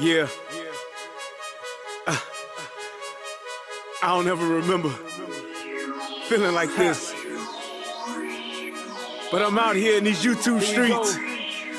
Yeah, I don't ever remember feeling like this. But I'm out here in these YouTube streets.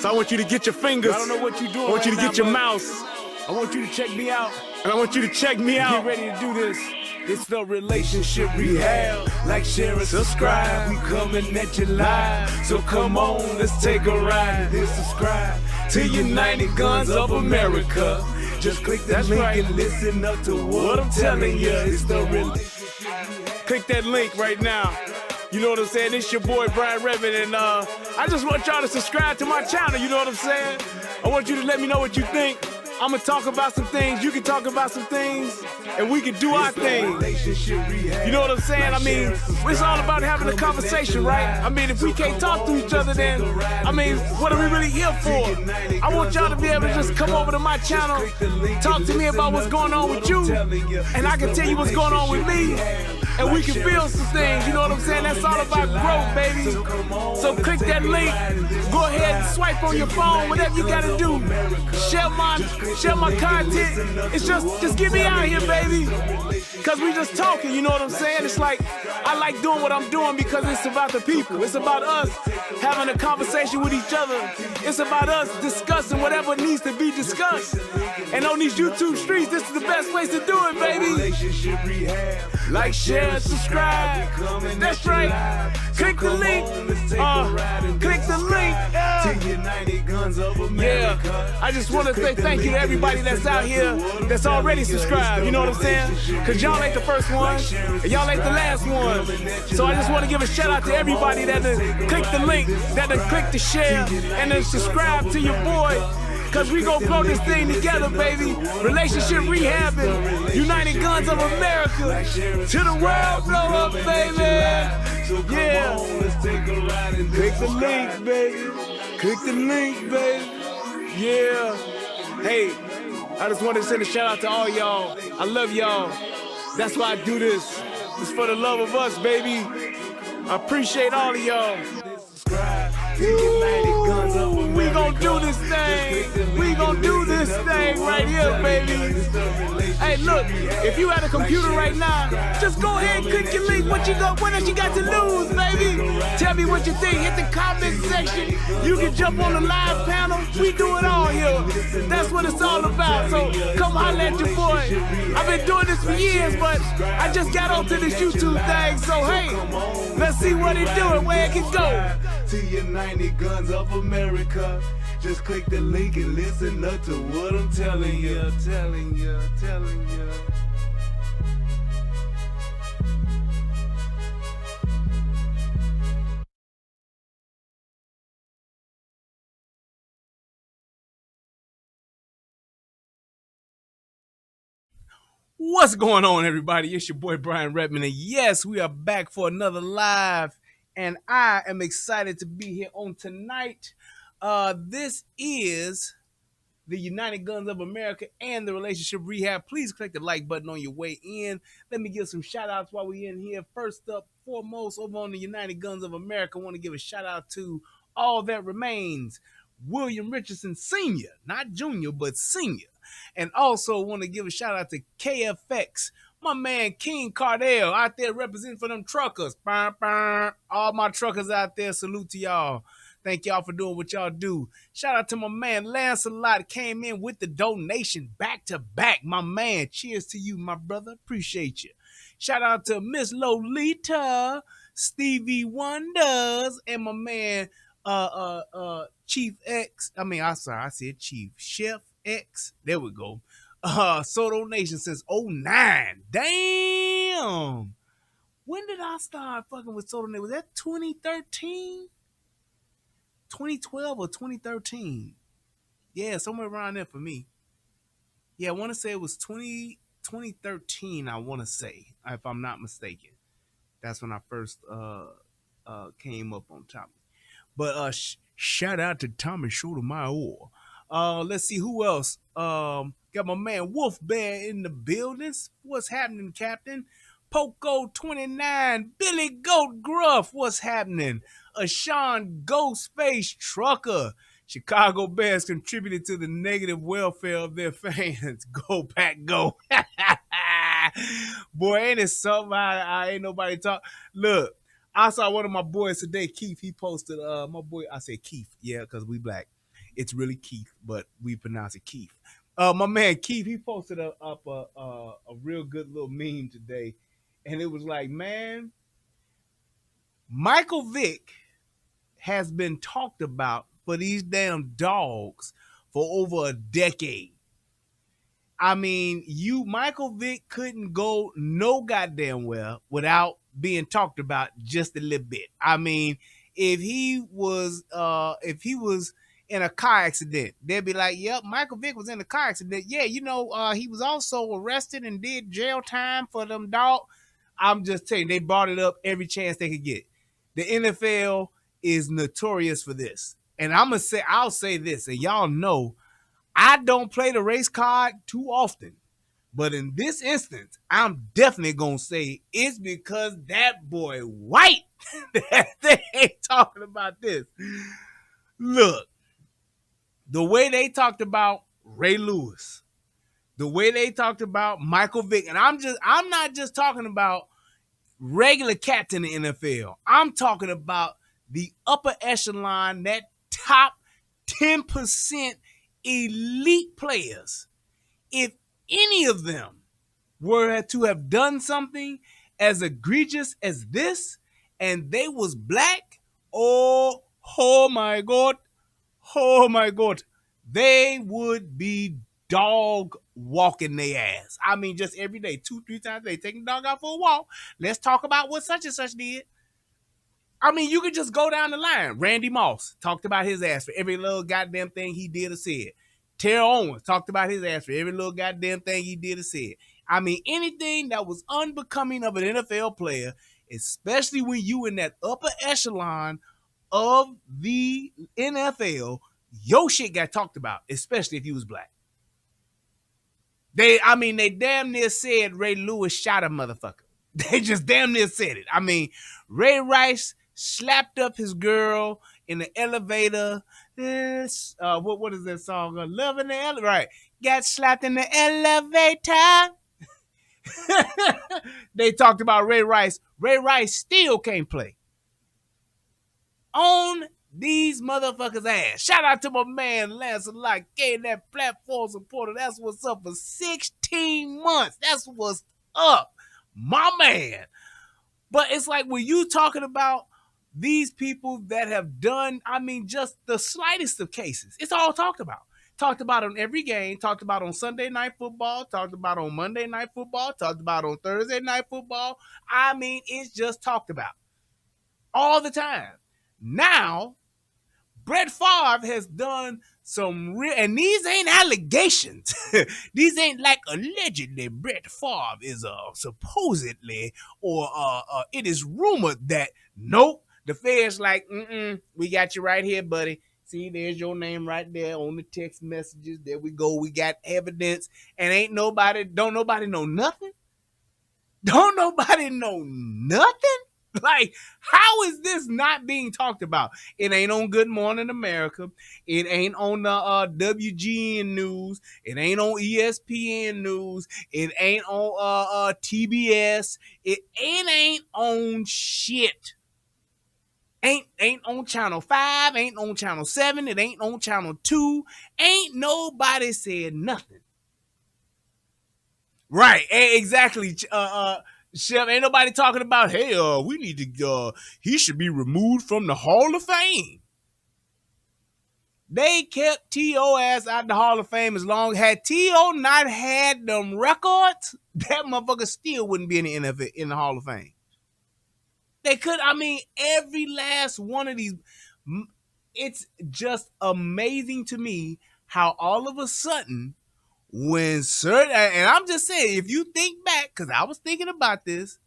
So I want you to get your fingers. I don't know what you're doing. I want you to right get now, your but mouse. I want you to check me out. And I want you to check me out. Get ready to do this. It's the relationship rehab. Like, share, and subscribe. We coming at you live. So come on, let's take a ride. Then subscribe to United Guns of America. Just click that link and listen up to what I'm telling you. It's the relationship rehab. Click that link right now. You know what I'm saying? It's your boy Brian Redmond, and I just want y'all to subscribe to my channel. You know what I'm saying? I want you to let me know what you think. I'm gonna talk about some things, you can talk about some things, and we can do our thing. You know what I'm saying? I mean, it's all about having a conversation, right? I mean, if we can't talk to each other, then, I mean, what are we really here for? I want y'all to be able to just come over to my channel, talk to me about what's going on with you, and I can tell you what's going on with me, and we can build some things, you know what I'm saying? That's all about growth, baby. So click that link, go ahead and swipe on your phone, whatever you gotta do. Share my content. It's just get me out here, baby. Cause we just talking, you know what I'm saying? It's like, I like doing what I'm doing because it's about the people. It's about us having a conversation with each other. It's about us discussing whatever needs to be discussed. And on these YouTube streets, this is the best place to do it, baby. Like, share, subscribe. That's right. Click the link. Click the link. Yeah. I just want to say thank you to everybody that's out here that's already subscribed. You know what I'm saying? Cause y'all ain't the first one, and y'all ain't the last one. So I just want to give a shout out to everybody that done click the link, that done click the share, and then subscribe to your boy. Cause we gon' grow this thing together, baby. Relationship rehabbing, United Guns of America. To the world blow up, baby. Yeah. Click the link, baby. Click the link, baby. Yeah. Hey, I just want to send a shout out to all y'all. I love y'all. That's why I do this. It's for the love of us, baby. I appreciate all of y'all. Ooh, we gon' do this thing. We gon' do this thing right here, baby. Hey, look, if you at a computer right now, just go ahead and click your link. What else you got to lose, baby? Tell me what you think. Hit the comment section. You can jump on the live panel. We do it all here. That's what it's all about. So come holler at your boy. I've been doing this for years, but I just got onto this YouTube thing. So hey, let's see what it do and where it can go. To United Guns of America. Just click the link and listen up to what I'm telling you, telling you. What's going on, everybody? It's your boy Brian Redmond, and yes, we are back for another live, and I am excited to be here on tonight. This is the United Guns of America and the Relationship Rehab. Please click the like button on your way in. Let me give some shout outs while we're in here. First up, foremost, over on the United Guns of America, I want to give a shout out to All That Remains, William Richardson Sr., not Junior, but Senior. And also want to give a shout out to KFX, my man King Cardell out there representing for them truckers. All my truckers out there, salute to y'all. Thank y'all for doing what y'all do. Shout out to my man Lancelot, came in with the donation back to back. My man, cheers to you, my brother. Appreciate you. Shout out to Miss Lolita, Stevie Wonders, and my man Chief X. I said Chief Chef X. There we go. Soto Nation since 09. Damn. When did I start fucking with Soto Nation? Was that 2013? 2012 or 2013? Yeah, somewhere around there for me. Yeah, I want to say it was 2013, I want to say, if I'm not mistaken. That's when I first came up on top. But shout out to Tommy Sotomayor. Let's see who else. Got my man Wolf Bear in the buildings. What's happening, Captain? Poco 29, Billy Goat Gruff. What's happening? A Sean Ghostface Trucker. Chicago Bears contributed to the negative welfare of their fans. Go Pack, go. Boy, ain't it something I ain't nobody talk. Look, I saw one of my boys today, Keith. He posted, my boy, I said Keith, yeah, because we black. It's really Keith, but we pronounce it Keith. My man Keith, he posted up a real good little meme today, and it was like, man, Michael Vick has been talked about for these damn dogs for over a decade. I mean, Michael Vick couldn't go no goddamn well without being talked about just a little bit. I mean, if he was in a car accident, they'd be like, "Yep, Michael Vick was in a car accident. Yeah, he was also arrested and did jail time for them dog." I'm just telling you, they brought it up every chance they could get. The NFL is notorious for this, and I'll say this, and y'all know I don't play the race card too often. But in this instance, I'm definitely going to say it's because that boy White that they ain't talking about this. Look, the way they talked about Ray Lewis, the way they talked about Michael Vick, and I'm not just talking about regular cats in the NFL. I'm talking about the upper echelon, that top 10% elite players. If any of them were to have done something as egregious as this, and they was black, oh my God, they would be dog walking their ass. I mean, just every day, 2-3 times a day, taking the dog out for a walk. Let's talk about what such and such did. I mean, you could just go down the line. Randy Moss talked about his ass for every little goddamn thing he did or said. Terrell Owens talked about his ass for every little goddamn thing he did or said. I mean, anything that was unbecoming of an NFL player, especially when you in that upper echelon of the NFL, your shit got talked about, especially if you was black. They damn near said Ray Lewis shot a motherfucker. They just damn near said it. I mean, Ray Rice slapped up his girl in the elevator. What is that song? Love in the elevator. Right. Got slapped in the elevator. They talked about Ray Rice. Ray Rice still can't play. On these motherfuckers' ass. Shout out to my man Lancelot, gave that platform supporter. That's what's up for 16 months. That's what's up, my man. But it's like when you talking about these people that have done, I mean, just the slightest of cases, it's all talked about. Talked about on every game, talked about on Sunday Night Football, talked about on Monday Night Football, talked about on Thursday Night Football. I mean, it's just talked about all the time. Now, Brett Favre has done some real, and these ain't allegations. These ain't like allegedly Brett Favre is supposedly, or it is rumored that, nope, the Fed's like, we got you right here, buddy. See, there's your name right there on the text messages. There we go. We got evidence, and don't nobody know nothing? Don't nobody know nothing? Like, how is this not being talked about? It ain't on Good Morning America. It ain't on the WGN News. It ain't on ESPN News. It ain't on TBS. It ain't on shit. Ain't on Channel 5. Ain't on Channel 7. It ain't on Channel 2. Ain't nobody said nothing. Right, exactly. Chef, ain't nobody talking about, hey, we need to, he should be removed from the Hall of Fame. They kept T.O. ass out the Hall of Fame as long. Had T.O. not had them records, that motherfucker still wouldn't be in the NFL, in the Hall of Fame. They could, I mean, every last one of these. It's just amazing to me how all of a sudden, when certain, and I'm just saying, if you think back, because I was thinking about this,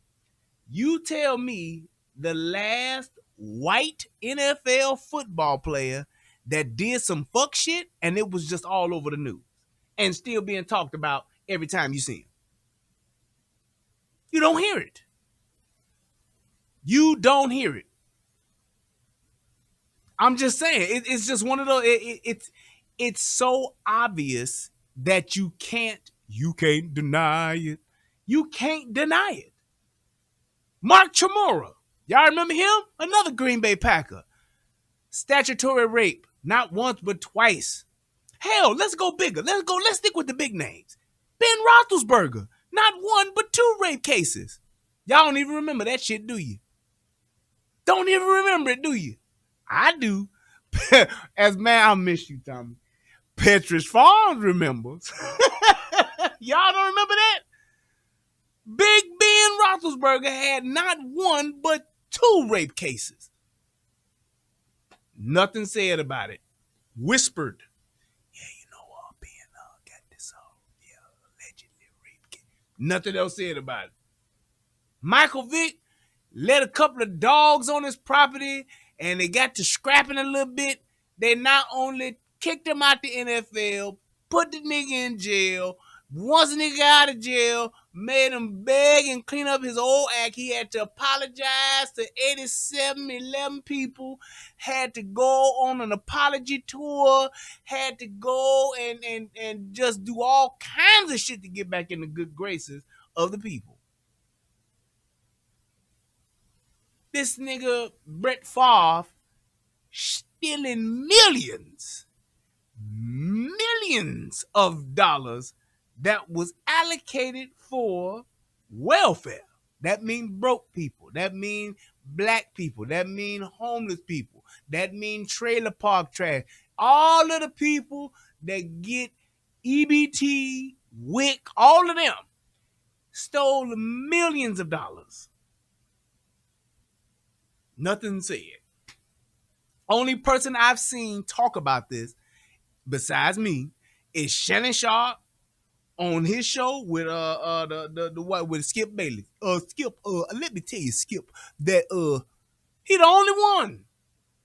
you tell me the last white NFL football player that did some fuck shit and it was just all over the news and still being talked about every time you see him. You don't hear it. You don't hear it. I'm just saying, it's just one of those. It's so obvious that you can't deny it. You can't deny it. Mark Chamorro, y'all remember him? Another Green Bay Packer. Statutory rape, not once but twice. Hell, let's go bigger. Let's stick with the big names. Ben Roethlisberger, not one but two rape cases. Y'all don't even remember that shit, do you? Don't even remember it, do you? I do. As man, I miss you, Tommy. Petrus Farms remembers. Y'all don't remember that? Big Ben Roethlisberger had not one but two rape cases. Nothing said about it. Whispered. Yeah, Ben got this allegedly rape case. Nothing else said about it. Michael Vick let a couple of dogs on his property and they got to scrapping a little bit. They not only kicked him out the NFL, put the nigga in jail. Once the nigga got out of jail, made him beg and clean up his old act. He had to apologize to 11 people, had to go on an apology tour, had to go and just do all kinds of shit to get back in the good graces of the people. This nigga Brett Favre stealing millions of dollars that was allocated for welfare. That means broke people. That means black people. That means homeless people. That means trailer park trash. All of the people that get EBT, WIC, all of them stole millions of dollars. Nothing said. Only person I've seen talk about this, besides me, is Shannon Sharp on his show with with Skip Bayless. Skip, let me tell you, Skip, that he the only one.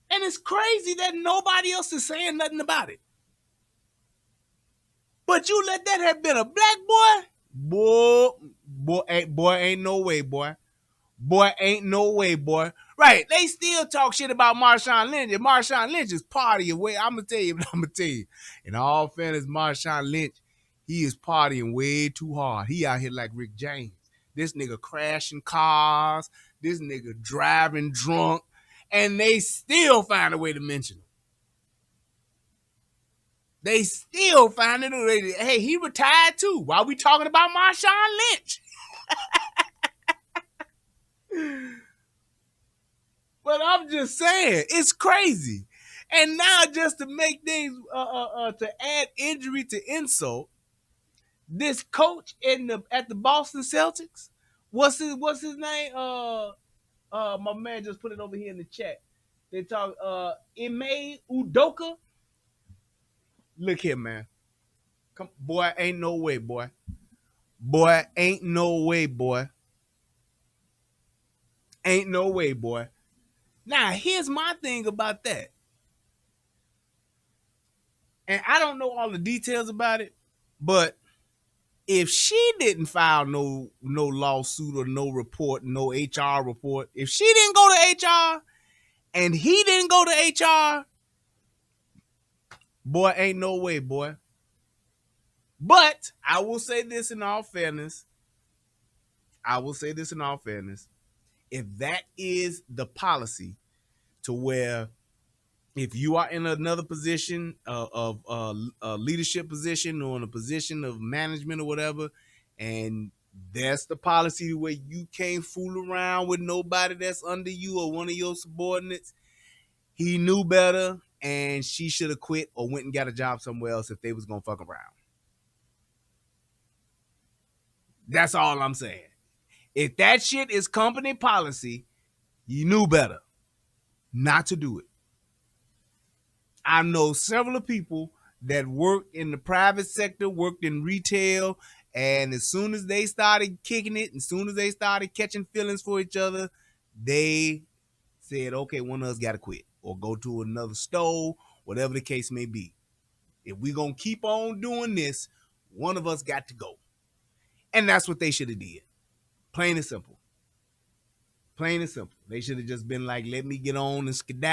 And it's crazy that nobody else is saying nothing about it. But you let that have been a black boy, ain't no way, boy. Boy, ain't no way, boy. Right, they still talk shit about Marshawn Lynch. And Marshawn Lynch is partying way. I'm going to tell you. In all fairness, Marshawn Lynch, he is partying way too hard. He out here like Rick James. This nigga crashing cars. This nigga driving drunk. And they still find a way to mention him. They still find it. Hey, he retired too. Why are we talking about Marshawn Lynch? But I'm just saying, it's crazy. And now, just to make things, to add injury to insult, this coach at the Boston Celtics, what's his name? My man just put it over here in the chat. They talk, Ime Udoka. Look here, man. Come, boy, ain't no way, boy. Boy, ain't no way, boy. Ain't no way, boy. Now, here's my thing about that. And I don't know all the details about it, but if she didn't file no lawsuit or no report, no HR report, if she didn't go to HR and he didn't go to HR, boy, ain't no way, boy. But I will say this in all fairness. If that is the policy, to where if you are in another position of a leadership position or in a position of management or whatever, and that's the policy where you can't fool around with nobody that's under you or one of your subordinates, he knew better and she should have quit or went and got a job somewhere else if they was going to fuck around. That's all I'm saying. If that shit is company policy, you knew better not to do it. I know several people that worked in the private sector, worked in retail, and as soon as they started kicking it, as soon as they started catching feelings for each other, they said, okay, one of us got to quit or go to another store, whatever the case may be. If we're going to keep on doing this, one of us got to go. And that's what they should have did. Plain and simple. Plain and simple. They should have just been like, let me get on and skeet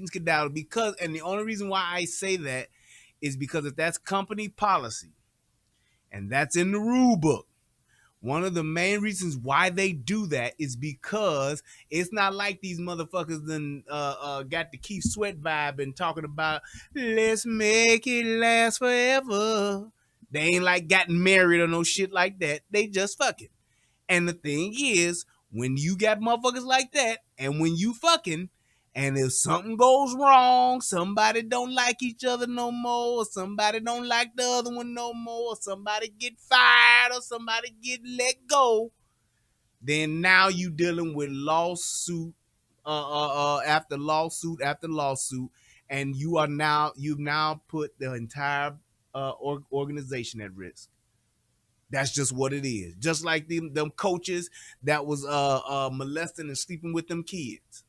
and skedaddle. Because, and the only reason why I say that is because if that's company policy and that's in the rule book, one of the main reasons why they do that is because it's not like these motherfuckers then got the Keith Sweat vibe and talking about let's make it last forever. They ain't like gotten married or no shit like that. They just fucking. And the thing is, when you got motherfuckers like that, and when you fucking, and if something goes wrong, somebody don't like each other no more, or somebody don't like the other one no more, or somebody get fired, or somebody get let go, then now you dealing with lawsuit after lawsuit after lawsuit, and you've now put the entire organization at risk. That's just what it is. Just like them coaches that was molesting and sleeping with them kids.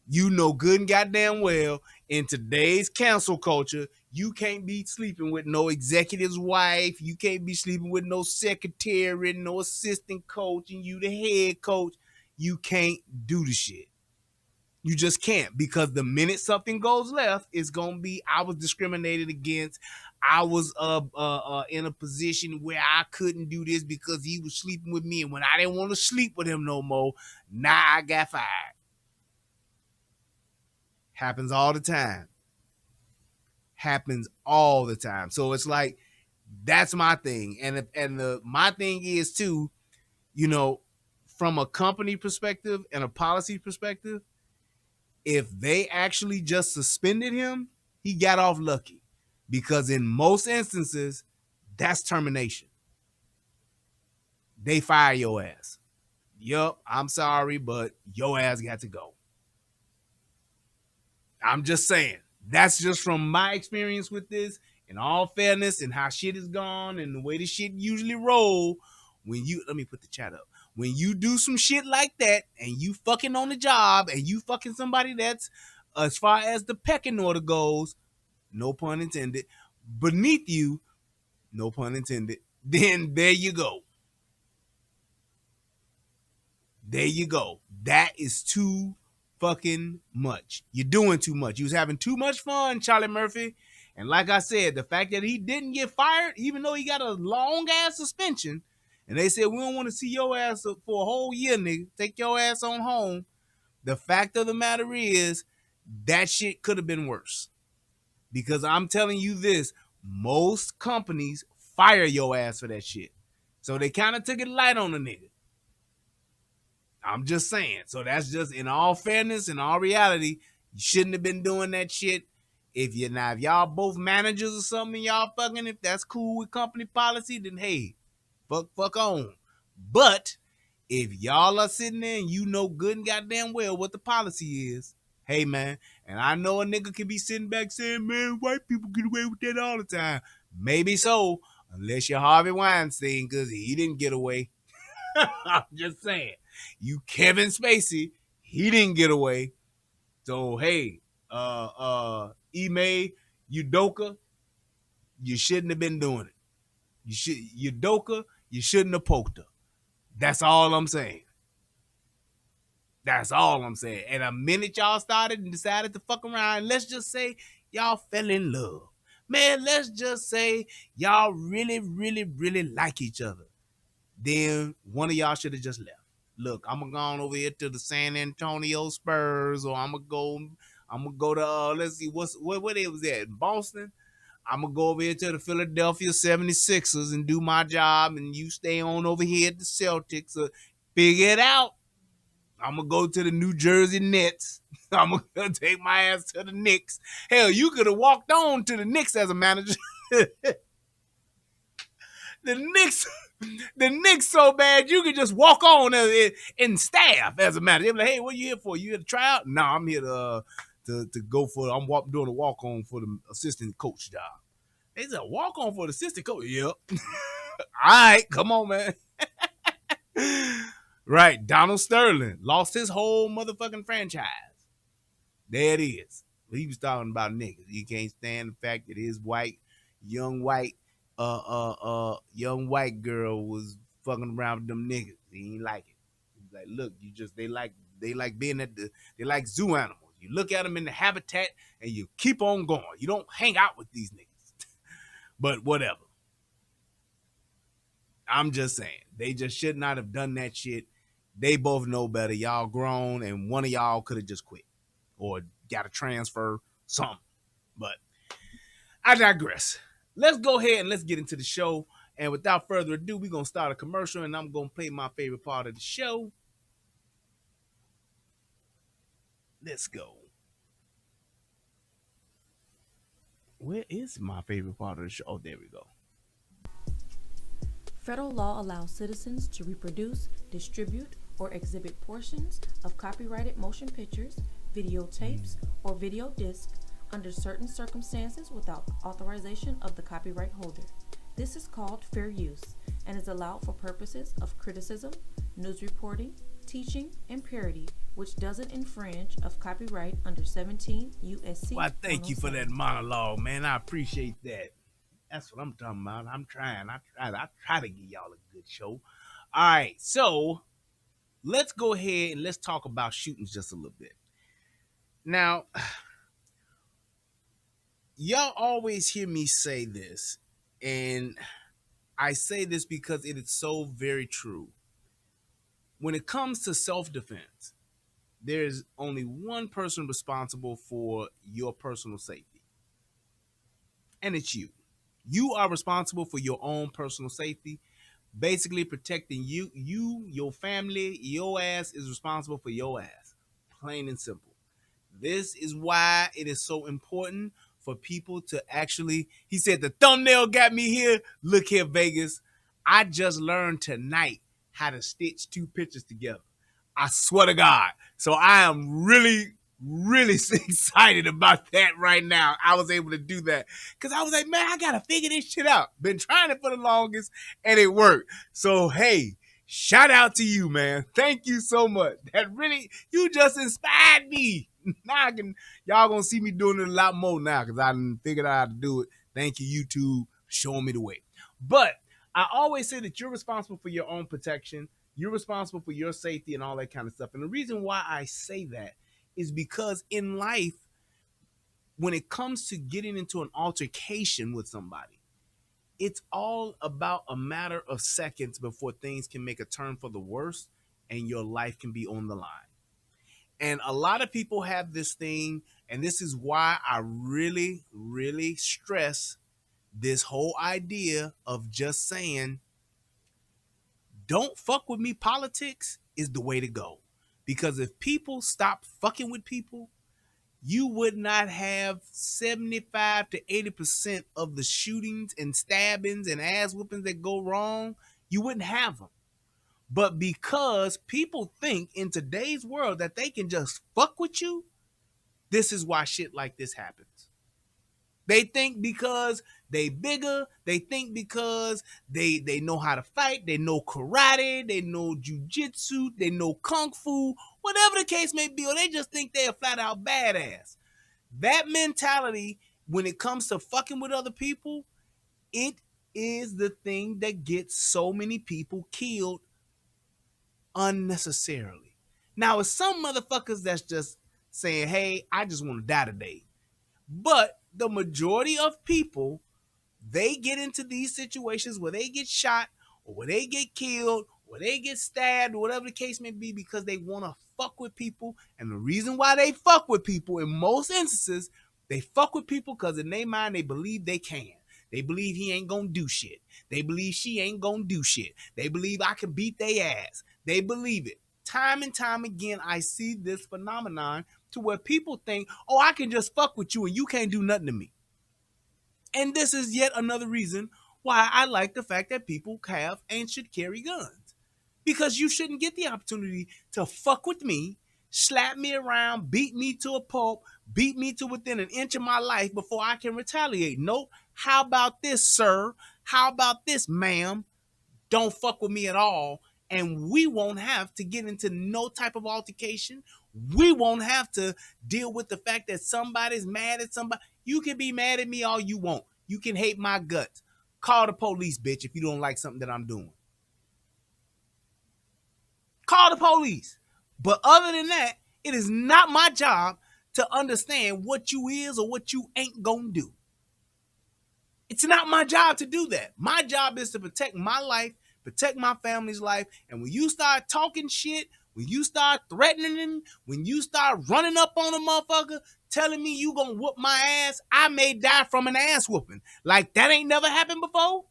You know good and goddamn well in today's cancel culture, you can't be sleeping with no executive's wife. You can't be sleeping with no secretary, no assistant coach, and you the head coach. You can't do the shit. You just can't, because the minute something goes left, it's gonna be I was discriminated against. I was in a position where I couldn't do this because he was sleeping with me, and when I didn't want to sleep with him no more, now I got fired. Happens all the time. Happens all the time. So it's like that's my thing, and my thing is too, you know, from a company perspective and a policy perspective, if they actually just suspended him, he got off lucky. Because in most instances, that's termination. They fire your ass. Yup, I'm sorry, but your ass got to go. I'm just saying. That's just from my experience with this. In all fairness, and how shit is gone and the way this shit usually roll, when you let me put the chat up. When you do some shit like that and you fucking on the job and you fucking somebody that's, as far as the pecking order goes, no pun intended, beneath you, no pun intended, then there you go. There you go. That is too fucking much. You're doing too much. You was having too much fun, Charlie Murphy. And like I said, the fact that he didn't get fired, even though he got a long ass suspension, and they said, we don't want to see your ass for a whole year, nigga. Take your ass on home. The fact of the matter is, that shit could have been worse. Because I'm telling you this, most companies fire your ass for that shit. So they kind of took it light on the nigga. I'm just saying. So that's just, in all fairness, in all reality, you shouldn't have been doing that shit. If y'all both managers or something, y'all fucking, if that's cool with company policy, then hey, fuck on. But if y'all are sitting there and you know good and goddamn well what the policy is, hey man, and I know a nigga can be sitting back saying, man, white people get away with that all the time. Maybe so, unless you're Harvey Weinstein, because he didn't get away. I'm just saying. You Kevin Spacey, he didn't get away. So hey, Ime Udoka, you shouldn't have been doing it. Udoka, you shouldn't have poked her. That's all I'm saying. That's all I'm saying. And a minute y'all started and decided to fuck around, let's just say y'all fell in love. Man, let's just say y'all really, really, really like each other. Then one of y'all should have just left. Look, I'm gonna go on over here to the San Antonio Spurs, or I'm gonna go to let's see what it was at, Boston. I'm gonna go over here to the Philadelphia 76ers and do my job, and you stay on over here at the Celtics. Figure it out. I'm gonna go to the New Jersey Nets. I'm gonna take my ass to the Knicks. Hell, you could have walked on to the Knicks as a manager. The Knicks so bad you could just walk on in staff as a manager. They're like, hey, what you here for? You here to try out? No, I'm here to go for. I'm doing a walk on for the assistant coach job. They said walk on for the assistant coach. Yep. All right, come on, man. Right, Donald Sterling lost his whole motherfucking franchise. There it is. He was talking about niggas. He can't stand the fact that his young white girl was fucking around with them niggas. He ain't like it. Like, look, they like being they like zoo animals. You look at them in the habitat and you keep on going. You don't hang out with these niggas. But whatever. I'm just saying, they just should not have done that shit. They both know better. Y'all grown, and one of y'all could have just quit or got a transfer, something. But I digress. Let's go ahead and let's get into the show. And without further ado, we're going to start a commercial, and I'm going to play my favorite part of the show. Let's go. Where is my favorite part of the show? Oh, there we go. Federal law allows citizens to reproduce, distribute, or exhibit portions of copyrighted motion pictures, videotapes, or video discs under certain circumstances without authorization of the copyright holder. This is called fair use and is allowed for purposes of criticism, news reporting, teaching, and parody, which doesn't infringe of copyright under 17 U.S.C. Well, thank you for that monologue, man. I appreciate that. That's what I'm talking about. I'm trying. I try to give y'all a good show. All right, so let's go ahead and let's talk about shootings just a little bit. Now, y'all always hear me say this, and I say this because it is so very true. When it comes to self-defense, there's only one person responsible for your personal safety, and it's you. You are responsible for your own personal safety, basically protecting you, your family. Your ass is responsible for your ass, plain and simple. This is why it is so important for people to actually, he said, the thumbnail got me here. Look here, Vegas. I just learned tonight how to stitch two pictures together. I swear to God. So I am really, really excited about that right now. I was able to do that because I was like, man, I got to figure this shit out. Been trying it for the longest and it worked. So, hey, shout out to you, man. Thank you so much. That really, you just inspired me. Now y'all gonna see me doing it a lot more now because I done figured out how to do it. Thank you, YouTube, showing me the way. But I always say that you're responsible for your own protection. You're responsible for your safety and all that kind of stuff. And the reason why I say that is because in life, when it comes to getting into an altercation with somebody, it's all about a matter of seconds before things can make a turn for the worse and your life can be on the line. And a lot of people have this thing, and this is why I really, really stress this whole idea of just saying, don't fuck with me politics is the way to go. Because if people stop fucking with people, you would not have 75 to 80% of the shootings and stabbings and ass whoopings that go wrong. You wouldn't have them. But because people think in today's world that they can just fuck with you, this is why shit like this happens. They think because they bigger, they think because they know how to fight, they know karate, they know jujitsu, they know kung fu, whatever the case may be, or they just think they're flat out badass. That mentality, when it comes to fucking with other people, it is the thing that gets so many people killed unnecessarily. Now, it's some motherfuckers that's just saying, hey, I just want to die today. But the majority of people, they get into these situations where they get shot or where they get killed or they get stabbed or whatever the case may be because they want to fuck with people. And the reason why they fuck with people in most instances, they fuck with people because in their mind, they believe they can. They believe he ain't gonna do shit. They believe she ain't gonna do shit. They believe I can beat their ass. They believe it. Time and time again, I see this phenomenon to where people think, oh, I can just fuck with you and you can't do nothing to me. And this is yet another reason why I like the fact that people have and should carry guns. Because you shouldn't get the opportunity to fuck with me, slap me around, beat me to a pulp, beat me to within an inch of my life before I can retaliate. Nope. How about this, sir? How about this, ma'am? Don't fuck with me at all. And we won't have to get into no type of altercation. We won't have to deal with the fact that somebody's mad at somebody. You can be mad at me all you want. You can hate my guts. Call the police, bitch, if you don't like something that I'm doing. Call the police. But other than that, it is not my job to understand what you is or what you ain't gonna do. It's not my job to do that. My job is to protect my life, protect my family's life. And when you start talking shit, when you start threatening, when you start running up on a motherfucker, telling me you gonna whoop my ass, I may die from an ass whooping. Like that ain't never happened before.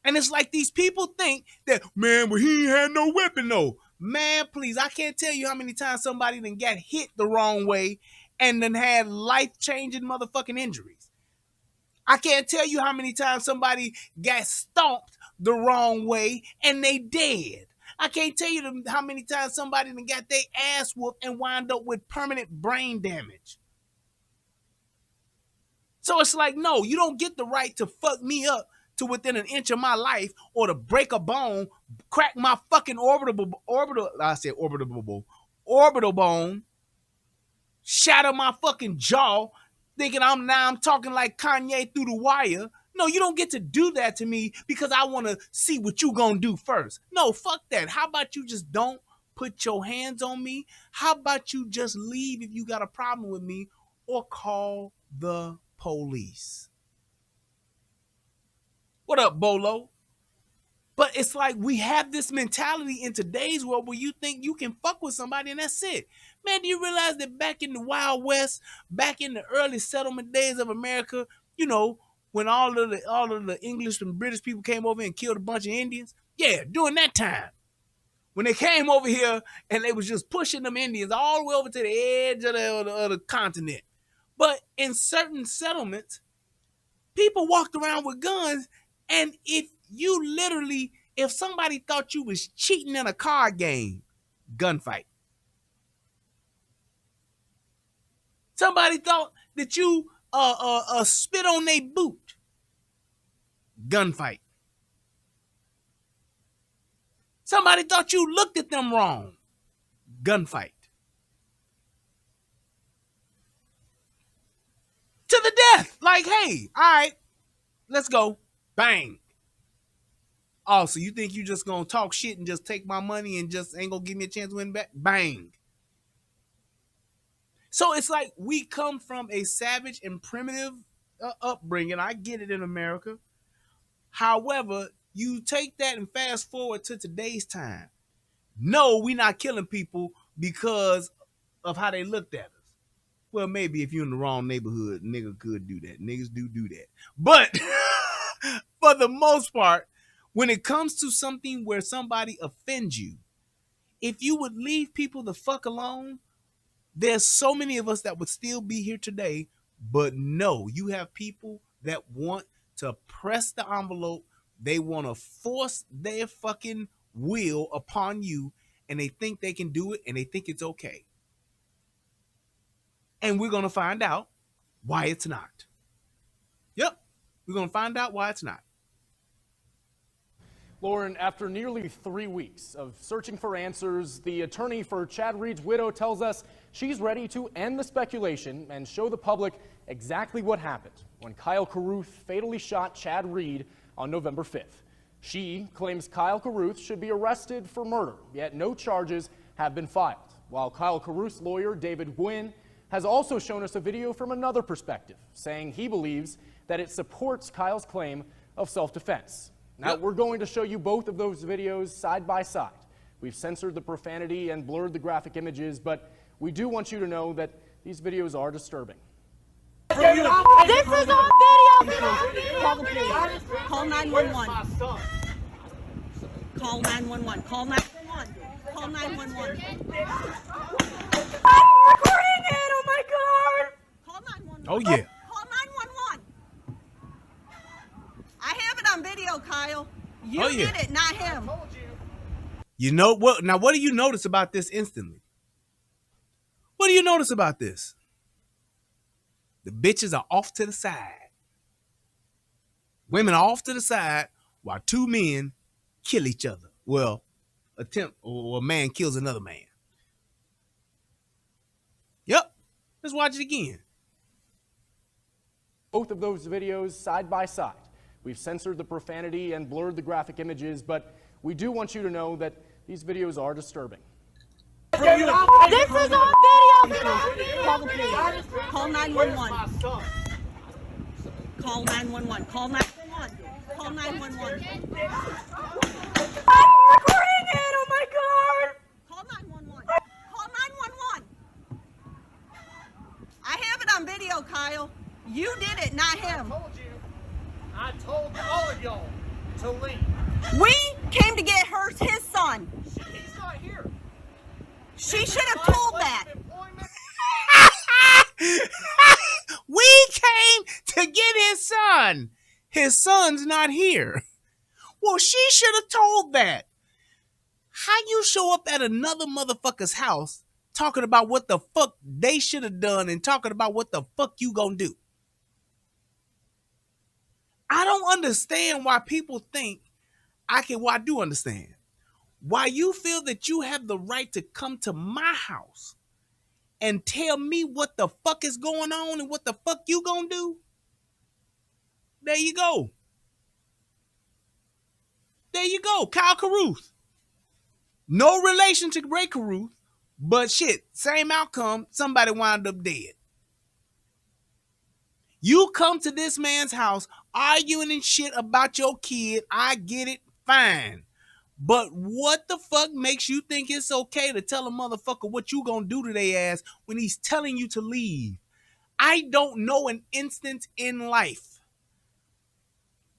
And it's like these people think that, man, well, he ain't had no weapon though. Man, please, I can't tell you how many times somebody done got hit the wrong way and then had life-changing motherfucking injuries. I can't tell you how many times somebody got stomped the wrong way and they dead. I can't tell you how many times somebody done got their ass whooped and wind up with permanent brain damage. So it's like, no, you don't get the right to fuck me up to within an inch of my life or to break a bone, crack my fucking orbital bone, shatter my fucking jaw, thinking I'm talking like Kanye through the wire. No, you don't get to do that to me because I want to see what you gonna do first. No, fuck that. How about you just don't put your hands on me? How about you just leave if you got a problem with me or call the police? What up, Bolo? But it's like we have this mentality in today's world where you think you can fuck with somebody and that's it. Man, do you realize that back in the Wild West, back in the early settlement days of America, you know, when all of the English and British people came over and killed a bunch of Indians? Yeah, during that time. When they came over here and they was just pushing them Indians all the way over to the edge of the continent. But in certain settlements, people walked around with guns. And if somebody thought you was cheating in a card game, gunfight. Somebody thought that you spit on their boot, gunfight. Somebody thought you looked at them wrong, gunfight. To the death. Like, hey, all right, let's go. Bang. Oh, so you think you just gonna talk shit and just take my money and just ain't gonna give me a chance to win back? Bang. So it's like we come from a savage and primitive upbringing. I get it in America. However, you take that and fast forward to today's time. No, we not killing people because of how they looked at us. Well, maybe if you're in the wrong neighborhood, nigga could do that. Niggas do that. But for the most part, when it comes to something where somebody offends you, if you would leave people the fuck alone, there's so many of us that would still be here today. But no, you have people that want to press the envelope. They want to force their fucking will upon you, and they think they can do it, and they think it's okay. And we're going to find out why it's not. Yep, we're going to find out why it's not. Lauren, after nearly 3 weeks of searching for answers, the attorney for Chad Reed's widow tells us she's ready to end the speculation and show the public exactly what happened when Kyle Carruths fatally shot Chad Reed on November 5th. She claims Kyle Carruths should be arrested for murder, yet no charges have been filed. While Kyle Carruth's lawyer, David Gwynn, has also shown us a video from another perspective, saying he believes that it supports Kyle's claim of self-defense. Now, we're going to show you both of those videos side by side. We've censored the profanity and blurred the graphic images, but we do want you to know that these videos are disturbing. This is on video! Call the police. Call 911. Call 911. Call 911. Call 911. I'm recording it! Oh my god! Call 911. Oh yeah. Call 911. I have it on video, Kyle. You did it, not him. You know what? Now, what do you notice about this instantly? What do you notice about this? The bitches are off to the side. Women are off to the side while two men kill each other. Well, or a man kills another man. Yep. Let's watch it again. Both of those videos side by side. We've censored the profanity and blurred the graphic images, but we do want you to know that These videos are disturbing. This is on video. Call the police. Call 911. Call 911. Call 911. Call 911. I'm recording it. Oh my God. Call 911. Call 911. I have it on video, Kyle. You did it, not him. I told all of y'all to leave. We came to get his son. He's not here. She should have told that. We came to get his son. His son's not here. Well, she should have told that. How you show up at another motherfucker's house talking about what the fuck they should have done and talking about what the fuck you gonna do? I don't understand why people think well, I do understand. Why you feel that you have the right to come to my house and tell me what the fuck is going on and what the fuck you gonna do? There you go. There you go. Kyle Carruths. No relation to Ray Carruths, but shit, same outcome. Somebody wound up dead. You come to this man's house arguing and shit about your kid. I get it. Fine. But what the fuck makes you think it's okay to tell a motherfucker what you gonna do to their ass when he's telling you to leave? I don't know an instance in life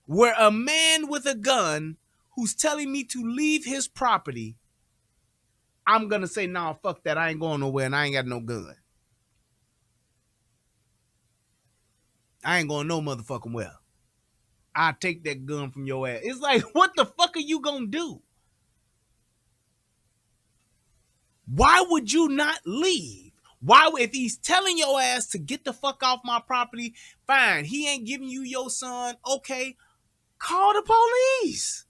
where a man with a gun who's telling me to leave his property, I'm gonna say, nah, fuck that. I ain't going nowhere and I ain't got no gun. I ain't going no motherfucking well. I'll take that gun from your ass. It's like, what the fuck are you gonna do? Why would you not leave? Why, if he's telling your ass to get the fuck off my property, fine. He ain't giving you your son. Okay, call the police.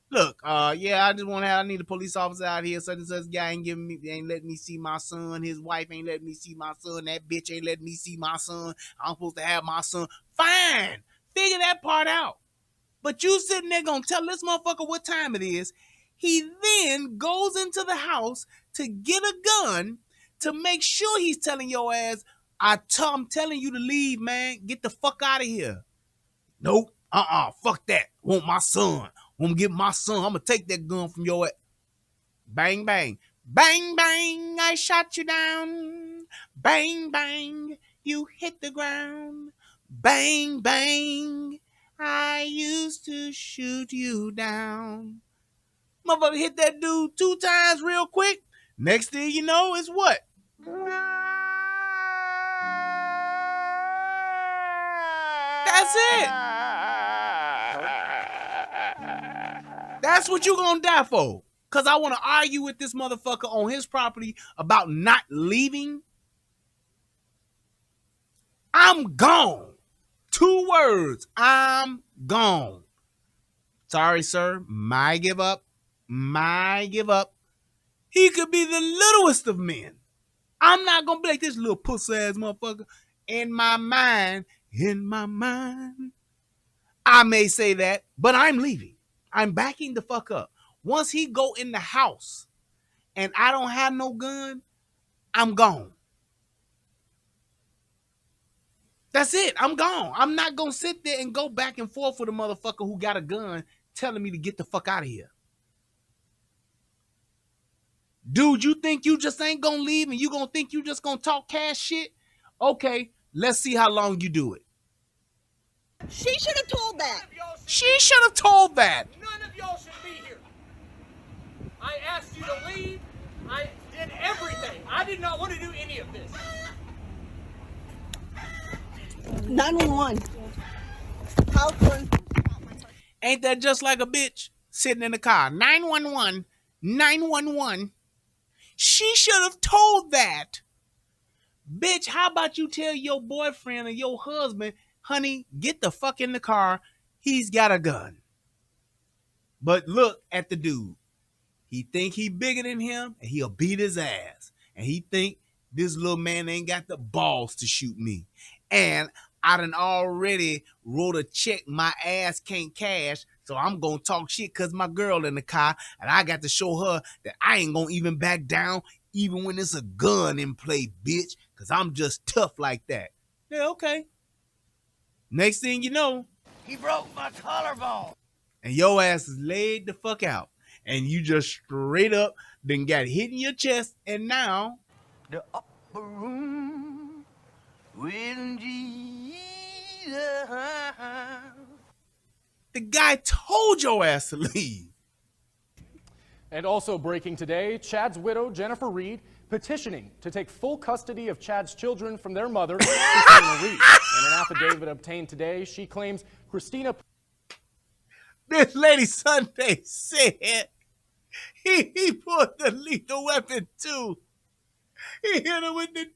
Look, yeah, I need a police officer out here. Such and such guy ain't letting me see my son. His wife ain't letting me see my son. That bitch ain't letting me see my son. I'm supposed to have my son. Fine, figure that part out. But you sitting there gonna tell this motherfucker what time it is. He then goes into the house to get a gun to make sure he's telling your ass, I'm telling you to leave, man. Get the fuck out of here. Nope. Fuck that. Want my son. Want to get my son. I'm going to take that gun from your ass. Bang, bang. Bang, bang. I shot you down. Bang, bang. You hit the ground. Bang, bang. I used to shoot you down. Motherfucker hit that dude 2 times real quick. Next thing you know is what? That's it. That's what you gonna die for. Cause I want to argue with this motherfucker on his property about not leaving. I'm gone. 2 words. I'm gone. Sorry, sir. My give up. My give up. He could be the littlest of men. I'm not gonna be like this little pussy ass motherfucker. In my mind, I may say that, but I'm leaving. I'm backing the fuck up. Once he go in the house and I don't have no gun, I'm gone. That's it. I'm gone. I'm not gonna sit there and go back and forth with a motherfucker who got a gun telling me to get the fuck out of here. Dude, you think you just ain't gonna leave and you gonna think you just gonna talk cash shit? Okay, let's see how long you do it. She should have told that. She should have told that. None of y'all should be here. I asked you to leave. I did everything. I did not want to do any of this. 911. Ain't that just like a bitch sitting in the car? 911, 911. She should have told that. Bitch, how about you tell your boyfriend or your husband, honey, get the fuck in the car. He's got a gun. But look at the dude. He think he bigger than him and he'll beat his ass. And he think this little man ain't got the balls to shoot me. And I done already wrote a check my ass can't cash So I'm gonna talk shit cause my girl in the car, and I got to show her that I ain't gonna even back down, even when there's a gun in play, bitch. Cause I'm just tough like that. Yeah, okay. Next thing you know, He broke my collarbone. and your ass is laid the fuck out. And you just straight up then got hit in your chest, and now The upper room with Jesus. the guy told your ass to leave. And also breaking today, Chad's widow, Jennifer Reed, petitioning to take full custody of Chad's children from their mother, Christina Reed. In an affidavit obtained today, she claims Christina... This lady Sunday said he pulled the lethal weapon too. He hit her with the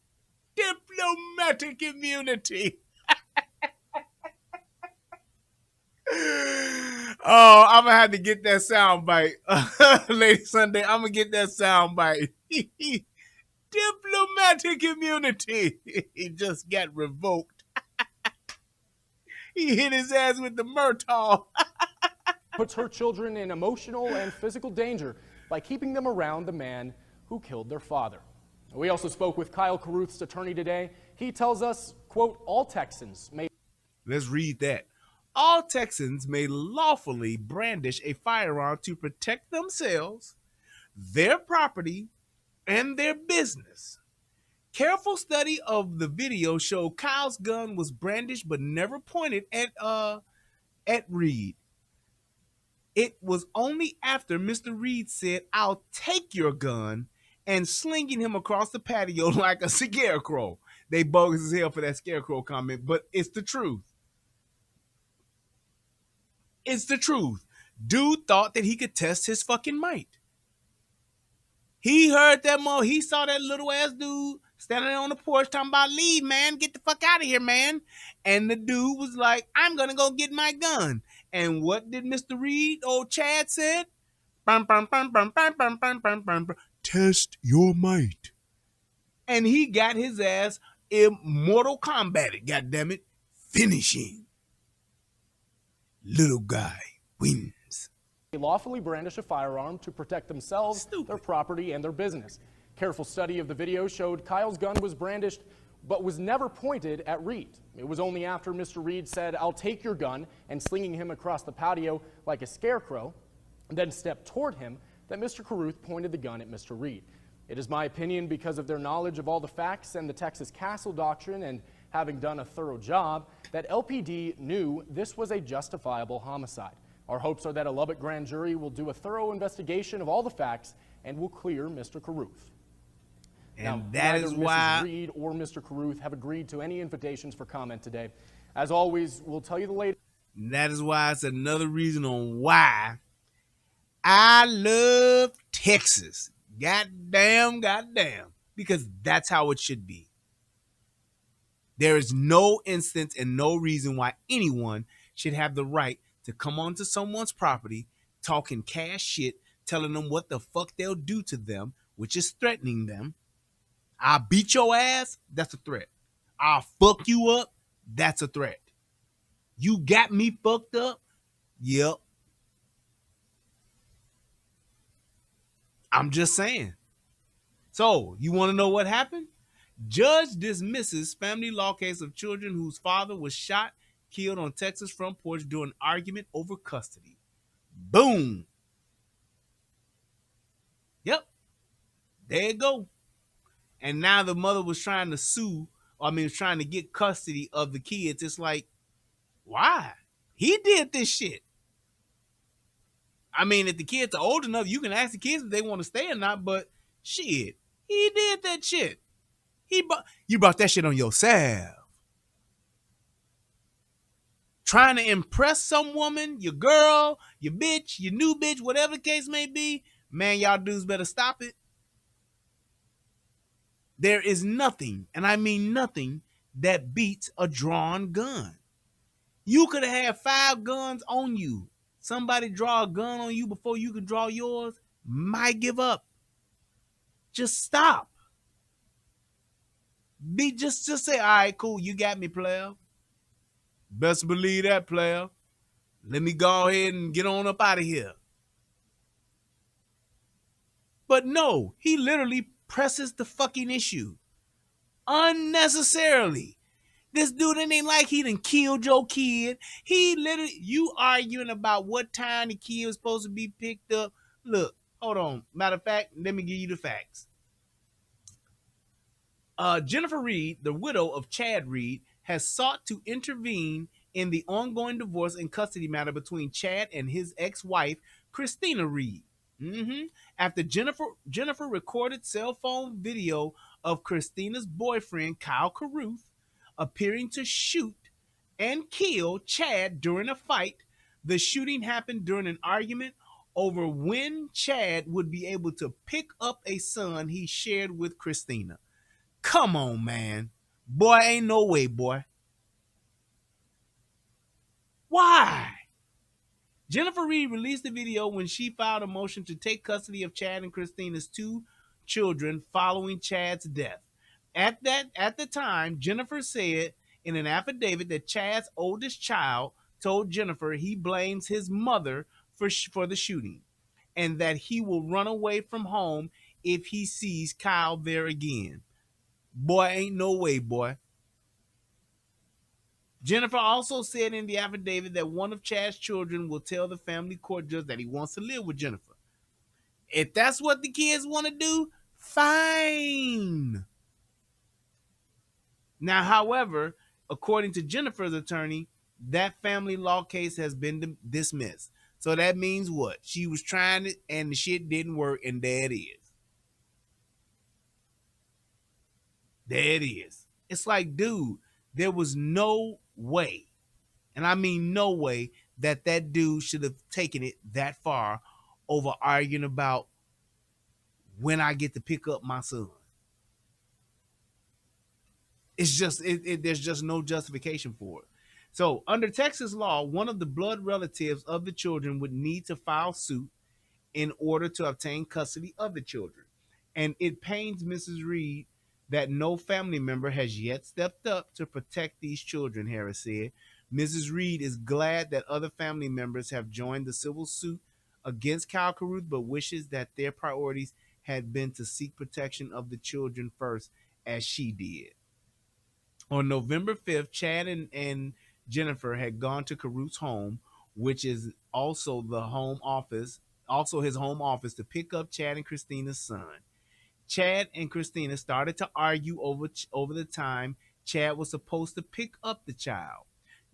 diplomatic immunity. Oh, I'm gonna have to get that sound bite. Lady Sunday, I'm gonna get that sound bite. Diplomatic immunity. He just got revoked. He hit his ass with the Murtaugh. puts her children in emotional and physical danger by keeping them around the man who killed their father. We also spoke with Kyle Carruth's attorney today. He tells us, quote, all Texans may... Let's read that. All Texans may lawfully brandish a firearm to protect themselves, their property, and their business. Careful study of the video showed Kyle's gun was brandished but never pointed at Reed. It was only after Mr. Reed said, "I'll take your gun," and slinging him across the patio like a scarecrow. They bogus as hell for that scarecrow comment, but it's the truth. It's the truth. Dude thought that he could test his fucking might. He heard that he saw that little ass dude standing on the porch talking about, "Leave, man, get the fuck out of here, man." And the dude was like, "I'm gonna go get my gun." And what did Mr. Reed, old Chad, said? Bum, bum, bum, bum, bum, bum, bum, bum, bum. Test your might. And he got his ass in Mortal Kombat, goddammit, finishing. Little guy wins. They lawfully brandish a firearm to protect themselves, Stupid. their property, and their business. Careful study of the video showed Kyle's gun was brandished but was never pointed at Reed. It was only after Mr. Reed said, "I'll take your gun," and slinging him across the patio like a scarecrow, and then stepped toward him, that Mr. Carruth pointed the gun at Mr. Reed. It is my opinion, because of their knowledge of all the facts and the Texas Castle Doctrine and having done a thorough job, that LPD knew this was a justifiable homicide. Our hopes are that a Lubbock grand jury will do a thorough investigation of all the facts and will clear Mr. Carruth. And Now, that neither is Mrs. why Reed or Mr. Carruth have agreed to any invitations for comment today. As always, we'll tell you the latest. it's another reason on why I love Texas. Goddamn. Because that's how it should be. There is no instance and no reason why anyone should have the right to come onto someone's property, talking cash shit, telling them what the fuck they'll do to them, which is threatening them. I'll beat your ass, that's a threat. I'll fuck you up, that's a threat. You got me fucked up? Yep. I'm just saying. So, you want to know what happened? Judge dismisses family law case of children whose father was shot, killed on Texas front porch during argument over custody. Boom. Yep. There you go. And now the mother was trying to trying to get custody of the kids. It's like, why? He did this shit. I mean, if the kids are old enough, you can ask the kids if they want to stay or not, but shit, he did that shit. You brought that shit on yourself. Trying to impress some woman, your girl, your bitch, your new bitch, whatever the case may be, man, y'all dudes better stop it. There is nothing, and I mean nothing, that beats a drawn gun. You could have had 5 guns on you. Somebody draw a gun on you before you can draw yours, might give up. Just stop. Just say, all right, cool, you got me, player. Best believe that, player. Let me go ahead and get on up out of here. But no, he literally presses the fucking issue unnecessarily. This dude, it ain't like he done killed your kid. He literally, you arguing about what time the kid was supposed to be picked up. Look, hold on. Matter of fact, let me give you the facts. Jennifer Reed, the widow of Chad Reed, has sought to intervene in the ongoing divorce and custody matter between Chad and his ex-wife, Christina Reed. After Jennifer recorded cell phone video of Christina's boyfriend, Kyle Carruths, appearing to shoot and kill Chad during a fight. The shooting happened during an argument over when Chad would be able to pick up a son he shared with Christina. Come on, man. Boy, ain't no way, boy. Why? Jennifer Reed released the video when she filed a motion to take custody of Chad and Christina's 2 children following Chad's death. At the time, Jennifer said in an affidavit that Chad's oldest child told Jennifer he blames his mother for the shooting and that he will run away from home if he sees Kyle there again. Boy, ain't no way, boy. Jennifer also said in the affidavit that one of Chad's children will tell the family court judge that he wants to live with Jennifer. If that's what the kids want to do, fine. Now, however, according to Jennifer's attorney, that family law case has been dismissed. So that means what? She was trying it and the shit didn't work, and there it is. There it is. It's like, dude, there was no way, and I mean no way, that dude should have taken it that far over arguing about when I get to pick up my son. It's just, there's just no justification for it. So under Texas law, one of the blood relatives of the children would need to file suit in order to obtain custody of the children. And it pains Mrs. Reed that no family member has yet stepped up to protect these children, Harris said. Mrs. Reed is glad that other family members have joined the civil suit against Kyle Carruths, but wishes that their priorities had been to seek protection of the children first, as she did. On November 5th, Chad and Jennifer had gone to Carruth's home, which is also his home office, to pick up Chad and Christina's son. Chad and Christina started to argue over the time Chad was supposed to pick up the child.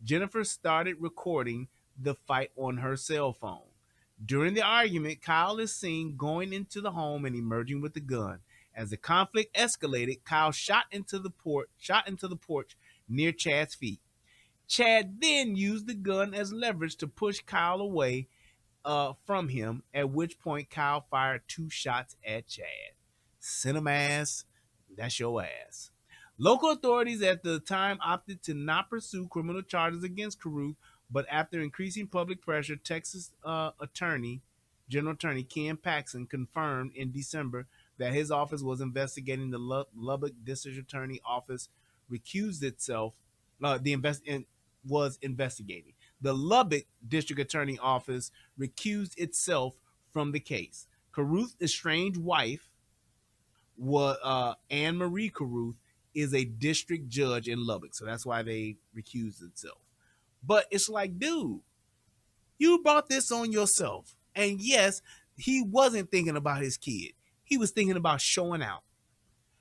Jennifer started recording the fight on her cell phone. During the argument, Kyle is seen going into the home and emerging with a gun. As the conflict escalated, Kyle shot into the porch near Chad's feet. Chad then used the gun as leverage to push Kyle away from him, at which point Kyle fired 2 shots at Chad. Send him ass. That's your ass. Local authorities at the time opted to not pursue criminal charges against Carruths, but after increasing public pressure, Texas General Attorney Ken Paxton confirmed in December that his office was investigating. The Lubbock District Attorney Office recused itself. Was investigating. The Lubbock District Attorney Office recused itself from the case. Carruth's estranged wife, Anne Marie Carruths, is a district judge in Lubbock, so that's why they recused itself. But it's like, dude, you brought this on yourself. And yes, he wasn't thinking about his kid. He was thinking about showing out.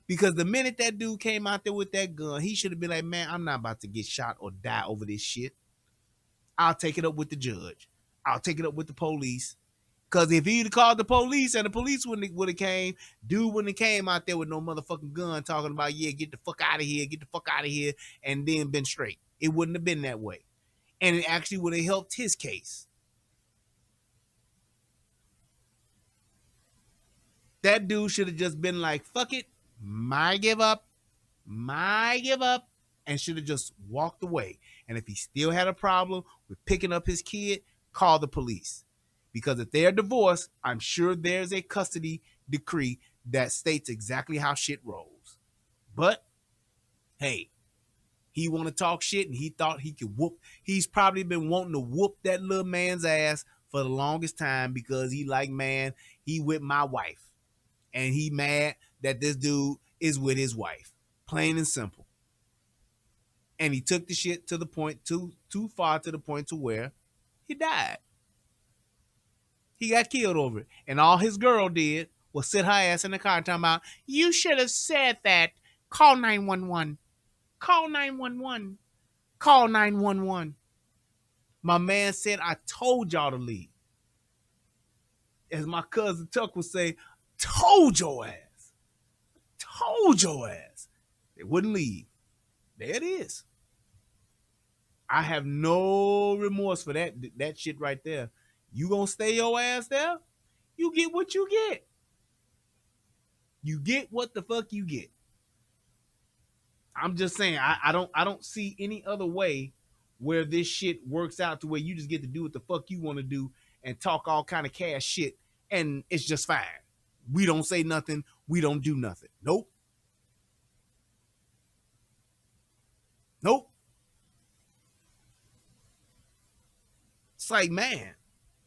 Because the minute that dude came out there with that gun, he should have been like, man, I'm not about to get shot or die over this shit. I'll take it up with the judge. I'll take it up with the police. Because if he'd called the police and the police would have came, dude wouldn't have came out there with no motherfucking gun talking about, yeah, get the fuck out of here, and then been straight. It wouldn't have been that way. And it actually would have helped his case. That dude should have just been like, fuck it, my give up, and should have just walked away. And if he still had a problem with picking up his kid, call the police. Because if they're divorced, I'm sure there's a custody decree that states exactly how shit rolls. But, hey, He want to talk shit, and he thought he could whoop. He's probably been wanting to whoop that little man's ass for the longest time because he like, man, he with my wife. And he mad that this dude is with his wife. Plain and simple. And he took the shit to the point, too far to the point to where he died. He got killed over it. And all his girl did was sit her ass in the car and talking about, you should have said that. Call 911. Call 911. Call 911. My man said, I told y'all to leave. As my cousin Tuck would say, told your ass. Told your ass. They wouldn't leave. There it is. I have no remorse for that shit right there. You gonna stay your ass there? You get what you get. You get what the fuck you get. I'm just saying, I don't see any other way where this shit works out to where you just get to do what the fuck you want to do and talk all kind of cash shit and it's just fine. We don't say nothing. We don't do nothing. Nope. Nope. It's like, man,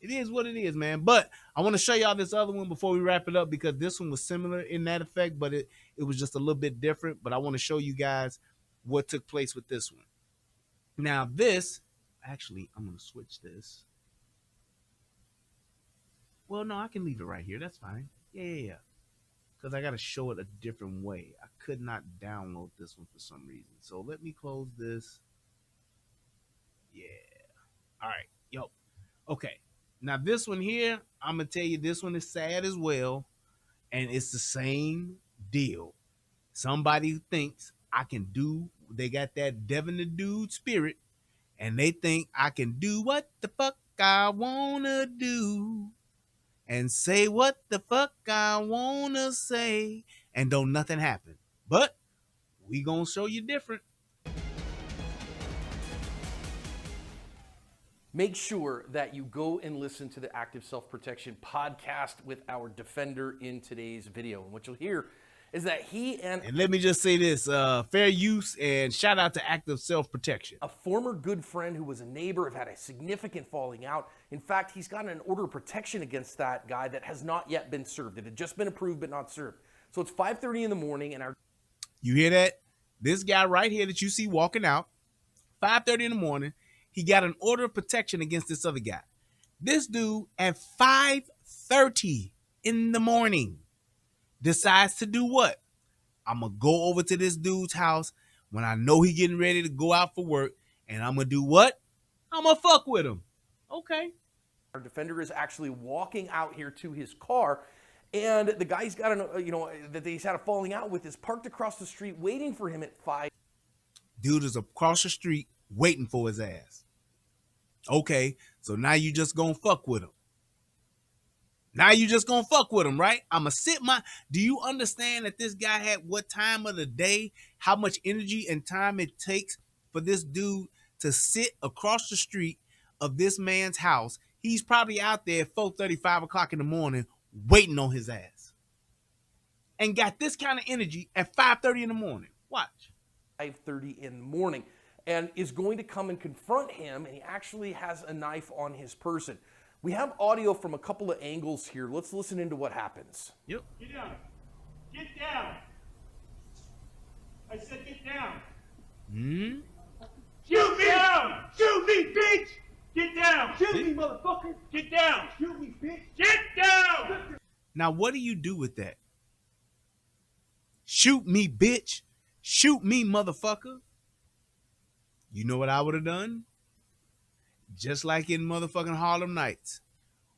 it is what it is, man. But I want to show y'all this other one before we wrap it up because this one was similar in that effect, but it was just a little bit different. But I want to show you guys what took place with this one. Now this, actually, I'm going to switch this. Well, no, I can leave it right here. That's fine. Yeah. Because I got to show it a different way. I could not download this one for some reason. So let me close this. Yeah. All right. Yo. Okay. Now this one here, I'm going to tell you this one is sad as well. And it's the same deal. Somebody thinks I can do, they got that Devin the Dude spirit. And they think I can do what the fuck I want to do. And say what the fuck I want to say. And don't nothing happen. But we going to show you different. Make sure that you go and listen to the Active Self-Protection podcast with our defender in today's video. And what you'll hear is that he and let me just say this, fair use and shout out to Active Self-Protection. a former good friend who was a neighbor have had a significant falling out. In fact, he's gotten an order of protection against that guy that has not yet been served. It had just been approved but not served. So it's 5:30 in the morning and our... You hear that? This guy right here that you see walking out, 5:30 in the morning, he got an order of protection against this other guy. This dude at 5:30 in the morning decides to do what? I'm going to go over to this dude's house when I know he getting ready to go out for work, and I'm going to do what? I'm going to fuck with him. Okay. Our defender is actually walking out here to his car, and the guy's got that he's had a falling out with is parked across the street waiting for him at 5. Dude is across the street waiting for his ass. Okay, so now you just going to fuck with him. Now you just gonna fuck with him, right? I'ma sit my... Do you understand that this guy had what time of the day, how much energy and time it takes for this dude to sit across the street of this man's house? He's probably out there at 4:30, 5 o'clock in the morning waiting on his ass. And got this kind of energy at 5:30 in the morning. Watch. 5:30 in the morning and is going to come and confront him, and he actually has a knife on his person. We have audio from a couple of angles here. Let's listen into what happens. Yep. Get down. Get down. I said get down. Hmm? Shoot me! Down! Shoot me, bitch! Get down! Shoot me, motherfucker! Get down! Shoot me, bitch! Get down! Now, what do you do with that? Shoot me, bitch. Shoot me, motherfucker. You know what I would have done? Just like in motherfucking Harlem Nights.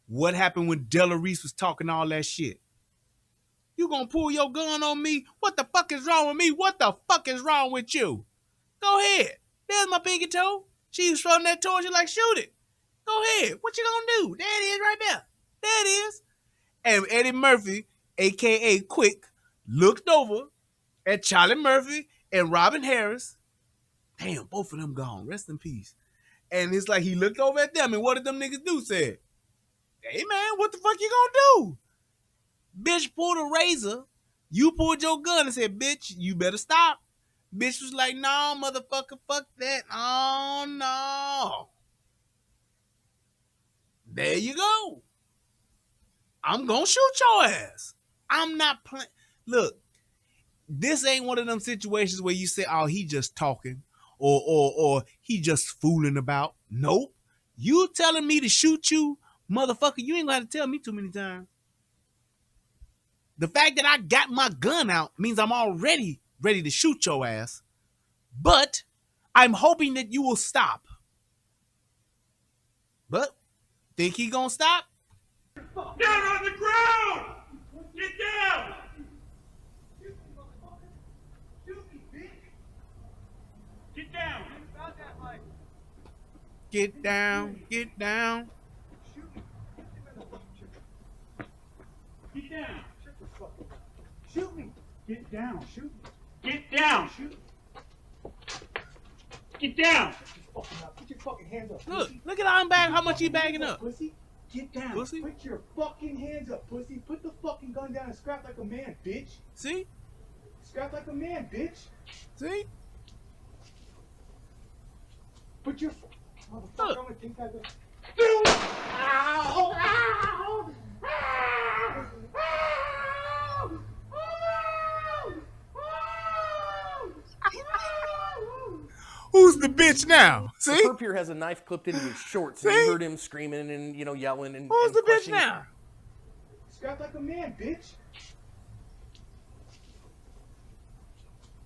What happened when Della Reese was talking all that shit? You gonna pull your gun on me? What the fuck is wrong with me? What the fuck is wrong with you? Go ahead. There's my pinky toe. She was throwing that towards you like, shoot it. Go ahead. What you gonna do? There it is right there. There it is. And Eddie Murphy, a.k.a. Quick, looked over at Charlie Murphy and Robin Harris. Damn, both of them gone. Rest in peace. And it's like he looked over at them, and what did them niggas do? Said, hey, man, what the fuck you gonna do? Bitch pulled a razor. You pulled your gun and said, bitch, you better stop. Bitch was like, no, motherfucker, fuck that. Oh, no. There you go. I'm going to shoot your ass. I'm not playing. Look, this ain't one of them situations where you say, oh, he just talking or he just fooling about. Nope. You telling me to shoot you, motherfucker, you ain't going to tell me too many times. The fact that I got my gun out means I'm already ready to shoot your ass. But I'm hoping that you will stop. But think he gonna stop? Down on the ground! Get down! Get down! Get down, get down. Get down! Shoot me! Get down! Shoot me! Get down! Get down! Put your fucking hands up! Look at how much he bagging up. Pussy! Get down! Pussy? Put your fucking hands up, pussy! Put the fucking gun down and scrap like a man, bitch! See? Scrap like a man, bitch! See? Put your motherfucker! I'm gonna take that. Ow! Ow! Who's the bitch now? See? The perp here has a knife clipped into his shorts, and you heard him screaming and yelling and. Who's and the bitch questioning. now? Scrap like a man, bitch!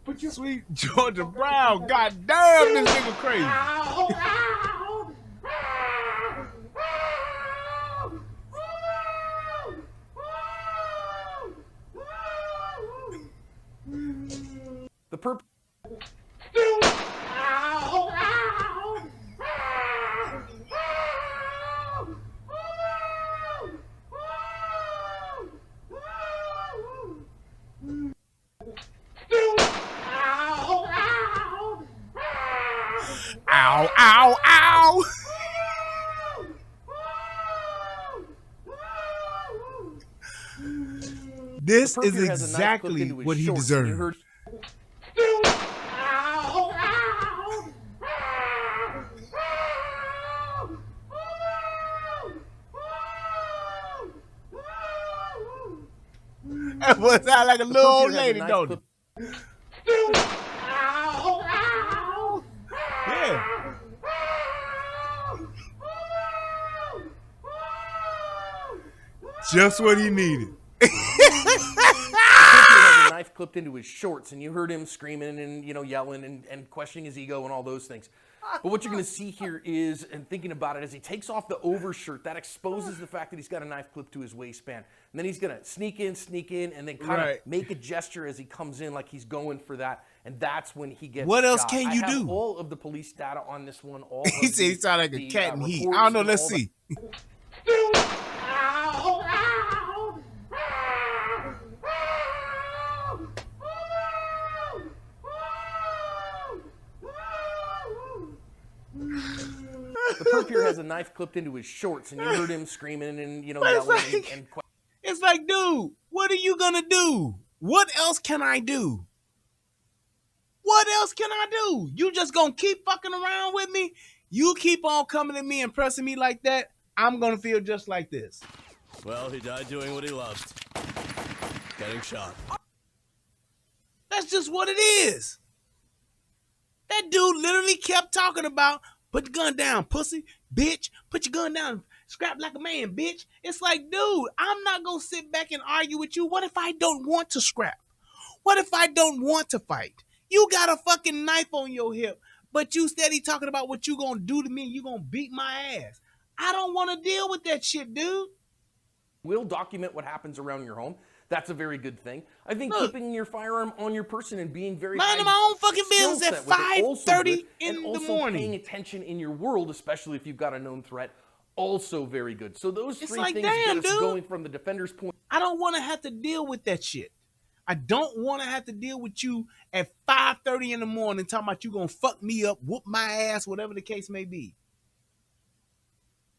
Put your Sweet Georgia Brown. God damn, this nigga crazy. Ow! Ow! The perp. Ow, ow, ow. This The perp is here has a knife clipped exactly into his what he shorts, and you deserved. heard- That boy sound like a little perp old here has a lady, knife don't it? clipped- Yeah. Just what he needed. The perp here has a knife clipped into his shorts, and you heard him screaming and yelling and questioning his ego and all those things. But what you're going to see here is, and thinking about it, as he takes off the overshirt, that exposes the fact that he's got a knife clipped to his waistband. And then he's going to sneak in, and then kind of Right. make a gesture as he comes in like he's going for that. And that's when he gets What else shot. can you I have do? all of the police data on this one. All He of said he the- sounded like a the, cat in heat. reports I don't know. and Let's all see. The perp here has a knife clipped into his shorts, and you heard him screaming and it's yelling like- and It's like, dude, what are you gonna do? What else can I do? What else can I do? You just gonna keep fucking around with me? You keep on coming at me and pressing me like that, I'm gonna feel just like this. Well, he died doing what he loved. Getting shot. That's just what it is. That dude literally kept talking about, put your gun down, pussy, bitch. Put your gun down, scrap like a man, bitch. It's like, dude, I'm not gonna sit back and argue with you. What if I don't want to scrap? What if I don't want to fight? You got a fucking knife on your hip, but you steady talking about what you gonna do to me. You gonna beat my ass. I don't want to deal with that shit, dude. will document what happens around your home. That's a very good thing. I think Look. keeping your firearm on your person and being very Minding high my own fucking skill business at set with it, also 5:30 good. in And the also morning. paying attention in your world, especially if you've got a known threat, also very good. So those It's three like, things damn, get us dude. going from the defender's point. I don't want to have to deal with that shit. I don't want to have to deal with you at 5:30 in the morning talking about you gonna fuck me up, whoop my ass, whatever the case may be.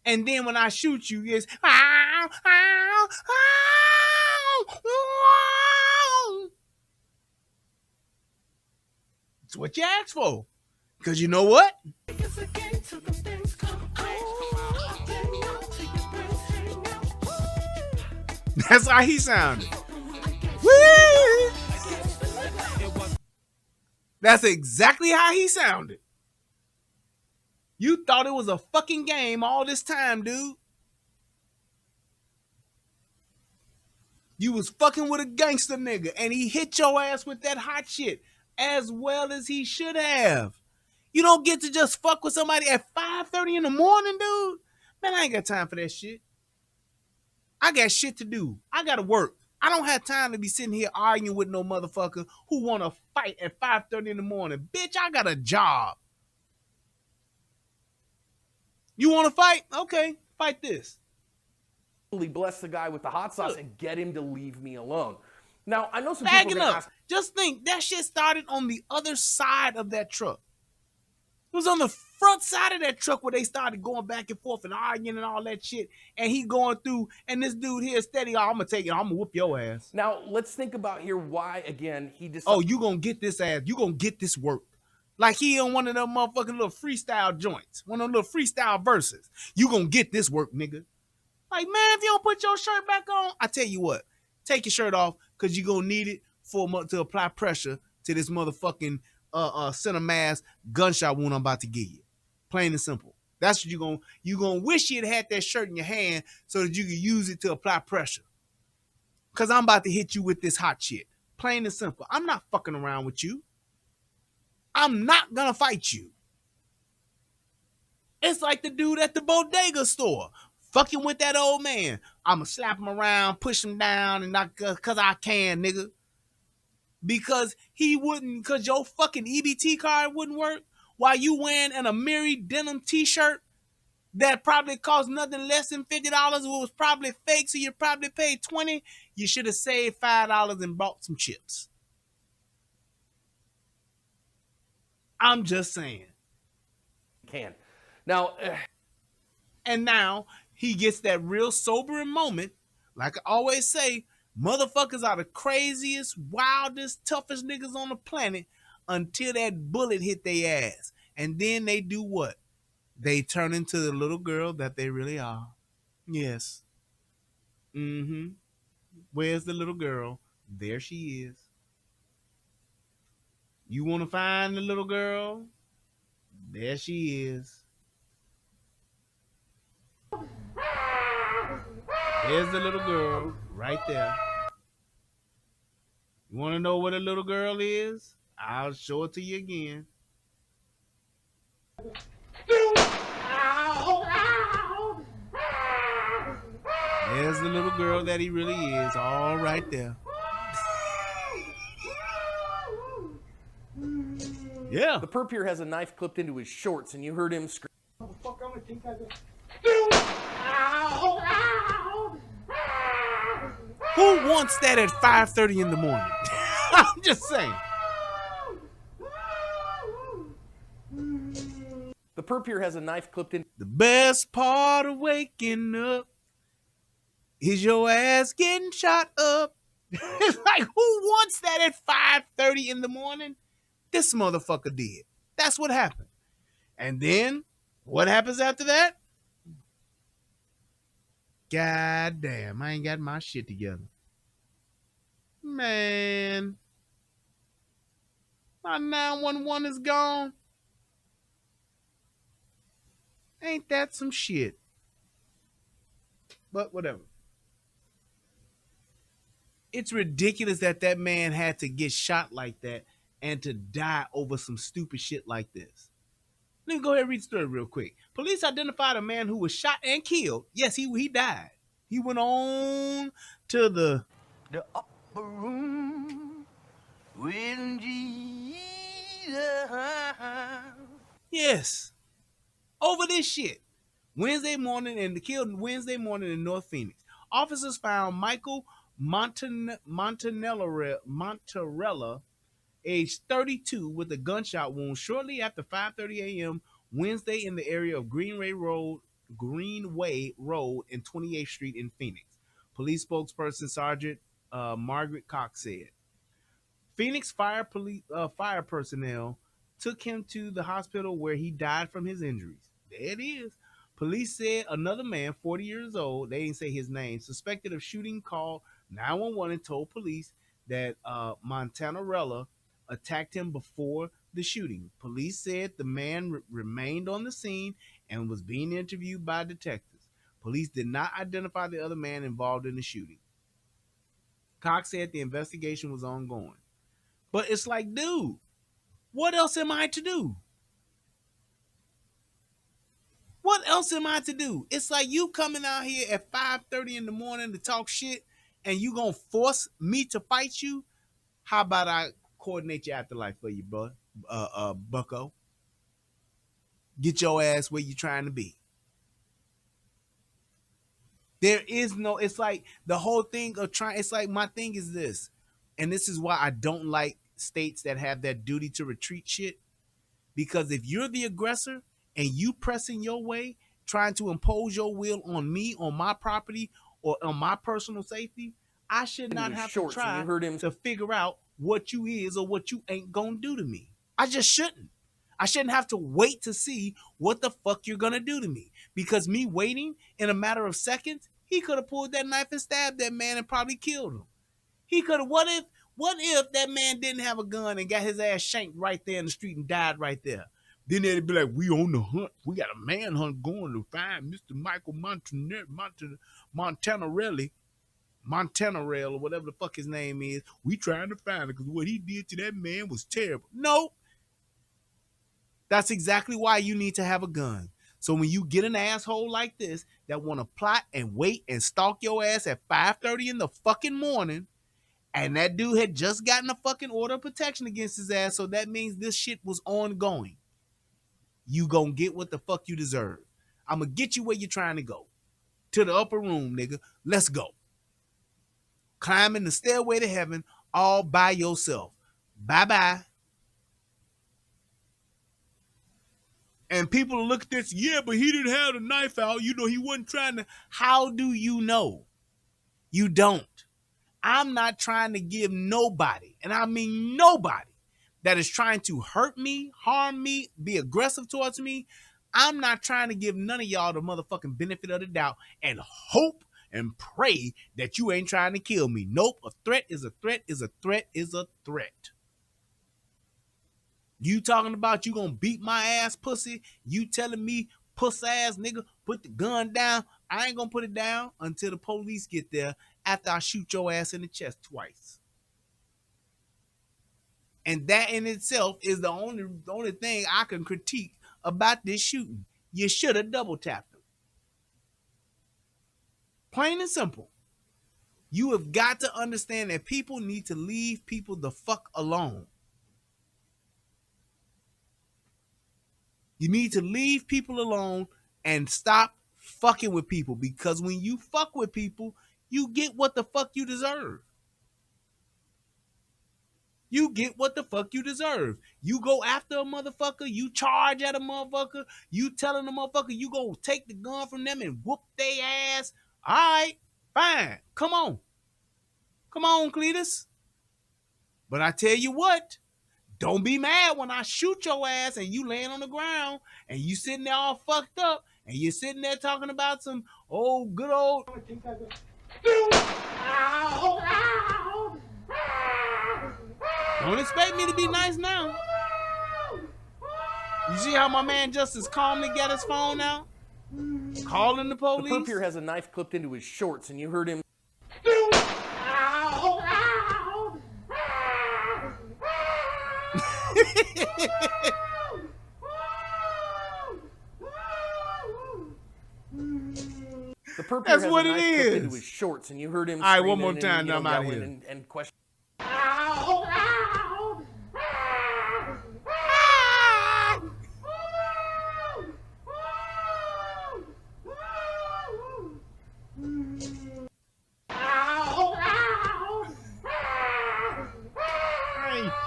And then when I shoot you, it's ow, ow, ow, ow. It's what you asked for. Because you know what? That's how he sounded. Woo! That's exactly how he sounded. You thought it was a fucking game all this time, dude. You was fucking with a gangster nigga, and he hit your ass with that hot shit as well as he should have. You don't get to just fuck with somebody at 5:30 in the morning, dude. Man, I ain't got time for that shit. I got shit to do. I gotta work. I don't have time to be sitting here arguing with no motherfucker who wanna fight at 5:30 in the morning. Bitch, I got a job. You wanna fight? Okay, fight this. Bless the guy with the hot sauce and get him to leave me alone. Now, I know some people are Bagging gonna up. ask, Just think, that shit started on the other side of that truck. It was on the front side of that truck where they started going back and forth and arguing and all that shit. And he going through, and this dude here steady, I'm gonna take it, I'm gonna whoop your ass. now let's think about here why, again, he decided. Oh, you gonna get this ass, you gonna get this work. Like he on one of them motherfucking little freestyle joints, one of them little freestyle verses. You gonna get this work, nigga. Like, man, if you don't put your shirt back on, I tell you what, take your shirt off, because you're going to need it to apply pressure to this motherfucking center mass gunshot wound I'm about to give you. Plain and simple. That's what you're gonna wish you had that shirt in your hand so that you could use it to apply pressure. Because I'm about to hit you with this hot shit. Plain and simple. I'm not fucking around with you. I'm not going to fight you. It's like the dude at the bodega store. Fucking with that old man. I'ma slap him around, push him down, and not cause I can, nigga. Because he wouldn't, cause your fucking EBT card wouldn't work while you wearing an Amiri denim t-shirt that probably cost nothing less than $50. It was probably fake, so you probably paid $20. You should have saved $5 and bought some chips. I'm just saying. Can. Now, and now he gets that real sobering moment. Like I always say, motherfuckers are the craziest, wildest, toughest niggas on the planet until that bullet hit their ass. And then they do what? They turn into the little girl that they really are. Yes. Mm-hmm. Where's the little girl? There she is. You want to find the little girl? There she is. There's the little girl right there. You want to know what a little girl is? I'll show it to you again. There's the little girl that he really is, all right there. Yeah. the perp here has a knife clipped into his shorts, and you heard him scream. Who wants that at 5:30 in the morning? I'm just saying. The perp here has a knife clipped in. The best part of waking up is your ass getting shot up. It's like, who wants that at 5:30 in the morning? This motherfucker did. That's what happened. And then, what happens after that? God damn, I ain't got my shit together. Man. My 911 is gone. Ain't that some shit? But whatever. It's ridiculous that that man had to get shot like that and to die over some stupid shit like this. Let me go ahead and read the story real quick. Police identified a man who was shot and killed. Yes, he died. He went on to the upper room with Jesus. Yes. Over this shit. Wednesday morning and killed Wednesday morning in North Phoenix. Officers found Michael Montanarell, age 32, with a gunshot wound shortly after 5:30 a.m. Wednesday in the area of Greenway Road and 28th Street in Phoenix. Police spokesperson Sergeant Margaret Cox said. Phoenix fire personnel took him to the hospital where he died from his injuries. There it is. Police said another man, 40 years old, they didn't say his name, suspected of shooting, called 911 and told police that Montanarell attacked him before the shooting. Police said the man remained on the scene and was being interviewed by detectives. Police did not identify the other man involved in the shooting. Cox said the investigation was ongoing. But it's like, dude, what else am I to do? What else am I to do? It's like you coming out here at 5:30 in the morning to talk shit and you gonna force me to fight you? How about I coordinate your afterlife for you, bro? Bucko. Get your ass where you trying to be. There is no, it's like the whole thing of trying, it's like my thing is this, and this is why I don't like states that have that duty to retreat shit, because if you're the aggressor and you pressing your way, trying to impose your will on me, on my property, or on my personal safety, I should not have to try to figure out what you is or what you ain't gonna do to me. I just shouldn't. I shouldn't have to wait to see what the fuck you're gonna do to me, because me waiting in a matter of seconds, he could have pulled that knife and stabbed that man and probably killed him. He could have. What if that man didn't have a gun and got his ass shanked right there in the street and died right there? Then they'd be like, we on the hunt. We got a manhunt going to find Mr. Michael Montanarell, or whatever the fuck his name is. We trying to find him because what he did to that man was terrible. No. That's exactly why you need to have a gun. So when you get an asshole like this that want to plot and wait and stalk your ass at 5:30 in the fucking morning, and that dude had just gotten a fucking order of protection against his ass, so that means this shit was ongoing. You gonna get what the fuck you deserve. I'm gonna get you where you're trying to go. To the upper room, nigga. Let's go. Climbing the stairway to heaven all by yourself. Bye-bye. And people look at this, yeah, but he didn't have the knife out. You know, he wasn't trying to. How do you know? You don't. I'm not trying to give nobody, and I mean nobody, that is trying to hurt me, harm me, be aggressive towards me. I'm not trying to give none of y'all the motherfucking benefit of the doubt and hope and pray that you ain't trying to kill me. Nope, a threat is a threat is a threat is a threat. You talking about you gonna beat my ass, pussy? You telling me, puss ass nigga, put the gun down? I ain't gonna put it down until the police get there after I shoot your ass in the chest twice. And that in itself is the only thing I can critique about this shooting. You should have double tapped him. Plain and simple. You have got to understand that people need to leave people the fuck alone. You need to leave people alone and stop fucking with people, because when you fuck with people, you get what the fuck you deserve. You get what the fuck you deserve. You go after a motherfucker, you charge at a motherfucker, you telling the motherfucker you go take the gun from them and whoop their ass. All right, fine. Come on. Come on, Cletus. But I tell you what, don't be mad when I shoot your ass and you laying on the ground and you sitting there all fucked up and you're sitting there talking about some good old. Don't expect me to be nice now. You see how my man Justice calmly got his phone out? Calling the police? The perp here has a knife clipped into his shorts, and you heard him. The perp here has a knife clipped into his shorts, and you heard him. All right, one more time, I'm out here. And question.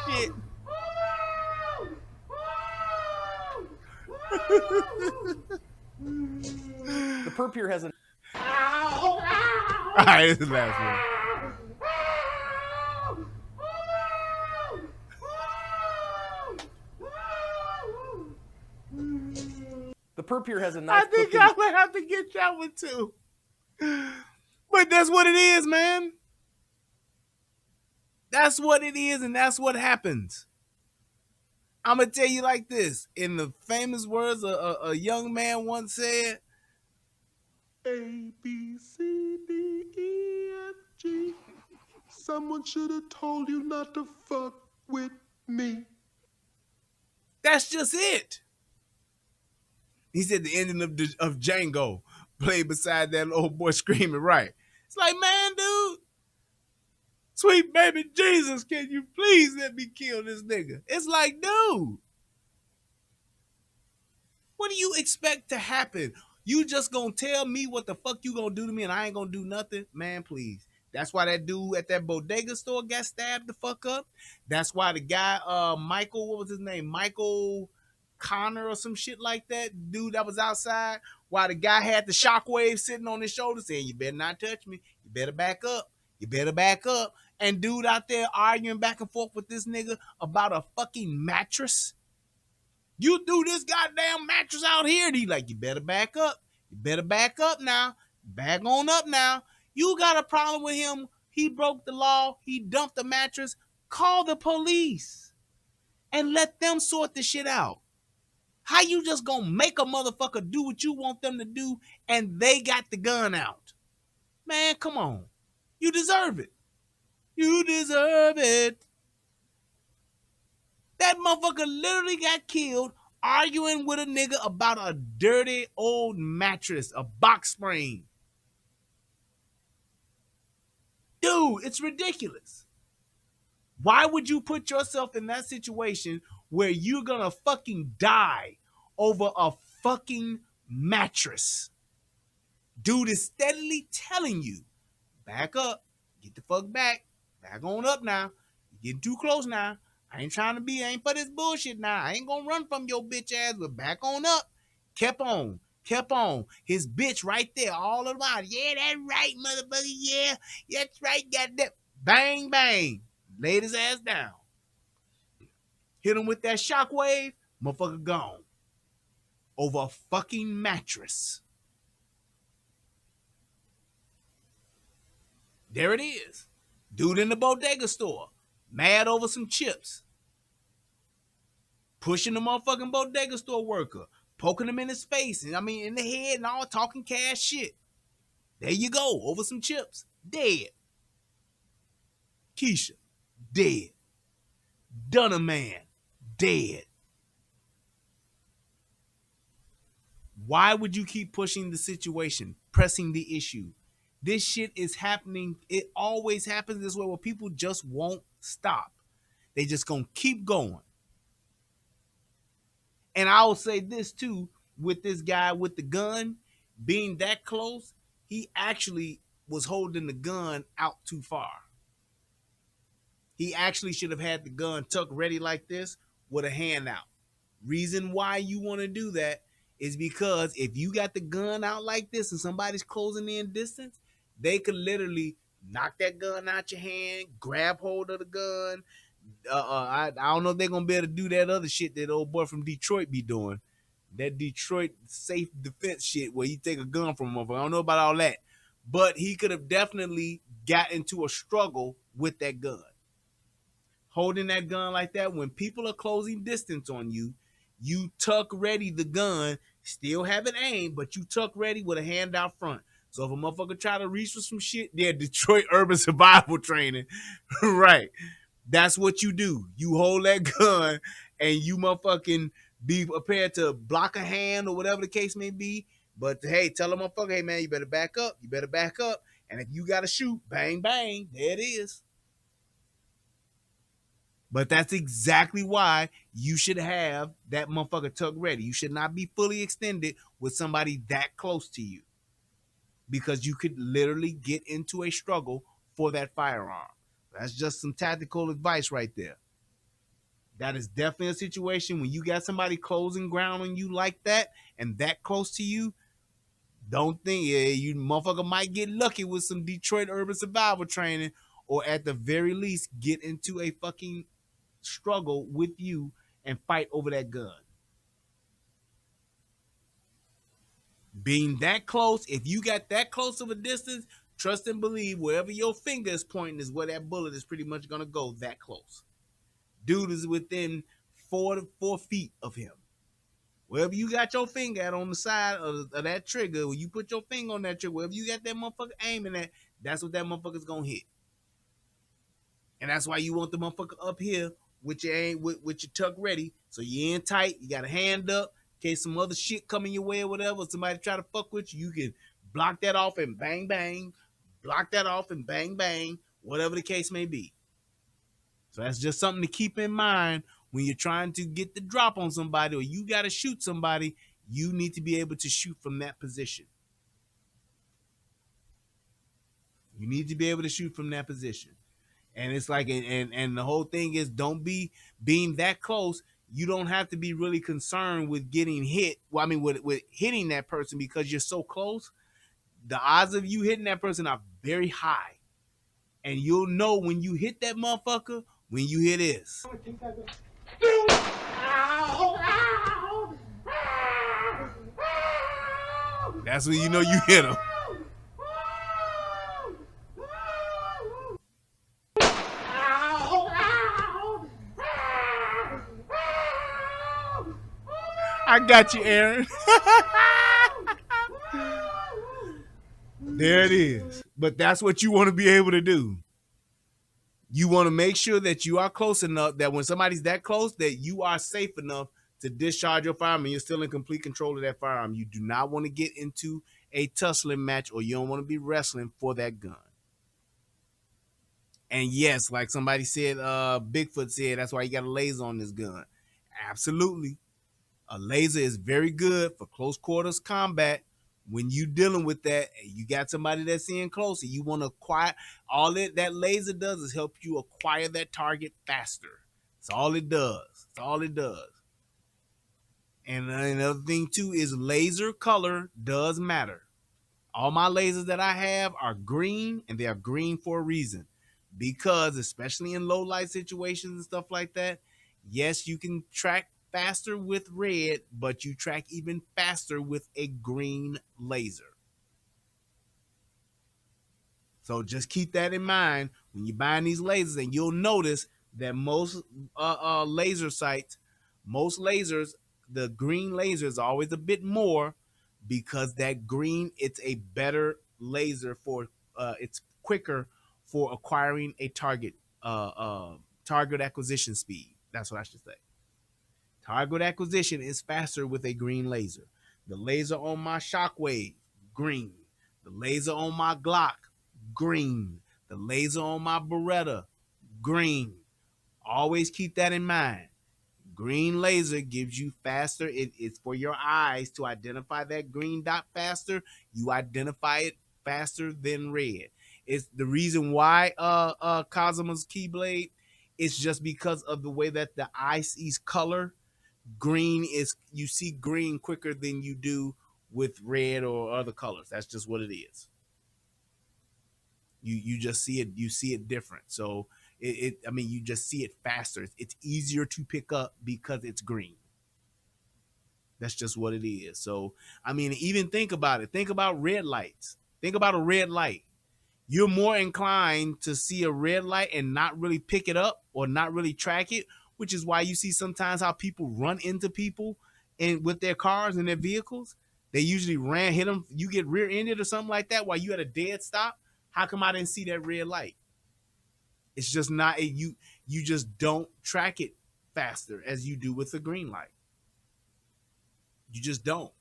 Shit. The perp here has a. All right, this is the last one. perp here has a I knife think clipped I'm in. gonna have to get that one too. But that's what it is, man. That's what it is, and that's what happens. I'm gonna tell you like this. In the famous words a young man once said, A, B, C, D, E, F, G. Someone should have told you not to fuck with me. that's just it. He said the ending of Django played beside that old boy screaming, right. It's like, man, dude, sweet baby Jesus, can you please let me kill this nigga? It's like, dude, what do you expect to happen? You just gonna tell me what the fuck you gonna do to me and I ain't gonna do nothing? Man, please. That's why that dude at that bodega store got stabbed the fuck up. That's why the guy, Michael, what was his name? Michael Connor or some shit like that. Dude that was outside. Why the guy had the shockwave sitting on his shoulder saying, you better not touch me. You better back up. You better back up. And dude out there arguing back and forth with this nigga about a fucking mattress. You threw this goddamn mattress out here. And he like, you better back up. You better back up now. Back on up now. You got a problem with him. He broke the law. He dumped the mattress. Call the police and let them sort the shit out. How you just gonna make a motherfucker do what you want them to do and they got the gun out? Man, come on. You deserve it. You deserve it. That motherfucker literally got killed arguing with a nigga about a dirty old mattress, a box spring. Dude, it's ridiculous. Why would you put yourself in that situation where you're gonna fucking die over a fucking mattress? Dude is steadily telling you, back up, get the fuck back on up now. You're getting too close now. I ain't for this bullshit now. I ain't gonna run from your bitch ass, but back on up. Kept on. His bitch right there, all about it. Yeah, that's right, motherfucker. Yeah, that's right, goddamn. Bang, bang. Laid his ass down. Hit him with that shockwave, motherfucker gone. Over a fucking mattress. There it is. Dude in the bodega store, mad over some chips. Pushing the motherfucking bodega store worker, poking him in his face, and in the head and all, talking cash shit. There you go, over some chips. Dead. Keisha, dead. Dunner man, dead. Why would you keep pushing the situation, pressing the issue? This shit is happening. It always happens this way where people just won't stop. They just gonna keep going. And I will say this too, with this guy with the gun, being that close, he actually was holding the gun out too far. He actually should have had the gun tucked ready like this with a hand out. Reason why you want to do that is because if you got the gun out like this and somebody's closing in distance, they could literally knock that gun out your hand, grab hold of the gun. I don't know if they're gonna be able to do that other shit that old boy from Detroit be doing. That Detroit safe defense shit where you take a gun from him. I don't know about all that. But he could have definitely got into a struggle with that gun. Holding that gun like that, when people are closing distance on you, you tuck ready the gun, still have it aimed, but you tuck ready with a hand out front. So if a motherfucker try to reach for some shit, they're Detroit urban survival training. Right. That's what you do. You hold that gun and you motherfucking be prepared to block a hand or whatever the case may be. But hey, tell a motherfucker, hey man, you better back up. You better back up. And if you gotta shoot, bang, bang, there it is. But that's exactly why you should have that motherfucker tucked ready. You should not be fully extended with somebody that close to you, because you could literally get into a struggle for that firearm. That's just some tactical advice right there. That is definitely a situation when you got somebody closing ground on you like that and that close to you. Don't think you motherfucker might get lucky with some Detroit urban survival training, or at the very least get into a fucking struggle with you and fight over that gun. Being that close, if you got that close of a distance, trust and believe wherever your finger is pointing is where that bullet is pretty much gonna go. That close. Dude is within 4 feet of him. Wherever you got your finger at on the side of that trigger, when you put your finger on that trigger, wherever you got that motherfucker aiming at, that's what that motherfucker's gonna hit. And that's why you want the motherfucker up here with your aim, with your tuck ready, so you in tight. You got a hand up in case some other shit coming your way or whatever. Somebody try to fuck with you, you can block that off and bang bang, block that off and bang bang, whatever the case may be. So that's just something to keep in mind when you're trying to get the drop on somebody or you got to shoot somebody. You need to be able to shoot from that position. You need to be able to shoot from that position. And it's like, and the whole thing is, don't be being that close. You don't have to be really concerned with getting hit. Well, I mean, with hitting that person because you're so close. The odds of you hitting that person are very high. And you'll know when you hit that motherfucker when you hear this. That's when you know you hit him. I got you, Aaron. There it is. But that's what you want to be able to do. You want to make sure that you are close enough that when somebody's that close, that you are safe enough to discharge your firearm and you're still in complete control of that firearm. You do not want to get into a tussling match or you don't want to be wrestling for that gun. And yes, like somebody said, Bigfoot said, that's why you got a laser on this gun. Absolutely. A laser is very good for close quarters combat. When you dealing with that, you got somebody that's in close and you want to acquire, that laser does is help you acquire that target faster. That's all it does. That's all it does. And another thing too is laser color does matter. All my lasers that I have are green, and they are green for a reason. Because especially in low light situations and stuff like that, yes, you can track faster with red, but you track even faster with a green laser. So just keep that in mind when you're buying these lasers, and you'll notice that most laser sites, most lasers, the green laser is always a bit more because that green, it's a better laser for, it's quicker for acquiring a target, target acquisition speed. That's what I should say. Target acquisition is faster with a green laser. The laser on my Shockwave, green. The laser on my Glock, green. The laser on my Beretta, green. Always keep that in mind. Green laser gives you faster. It's for your eyes to identify that green dot faster. You identify it faster than red. It's the reason why Kazuma's Keyblade, it's just because of the way that the eye sees color. Green is, you see green quicker than you do with red or other colors. That's just what it is. You just see it, you see it different. So I mean, you just see it faster. It's easier to pick up because it's green. That's just what it is. So I mean, even think about it. Think about red lights. Think about a red light. You're more inclined to see a red light and not really pick it up or not really track it, which is why you see sometimes how people run into people and with their cars and their vehicles. They usually hit them. You get rear-ended or something like that while you at a dead stop. How come I didn't see that red light? It's just not, you just don't track it faster as you do with the green light. You just don't.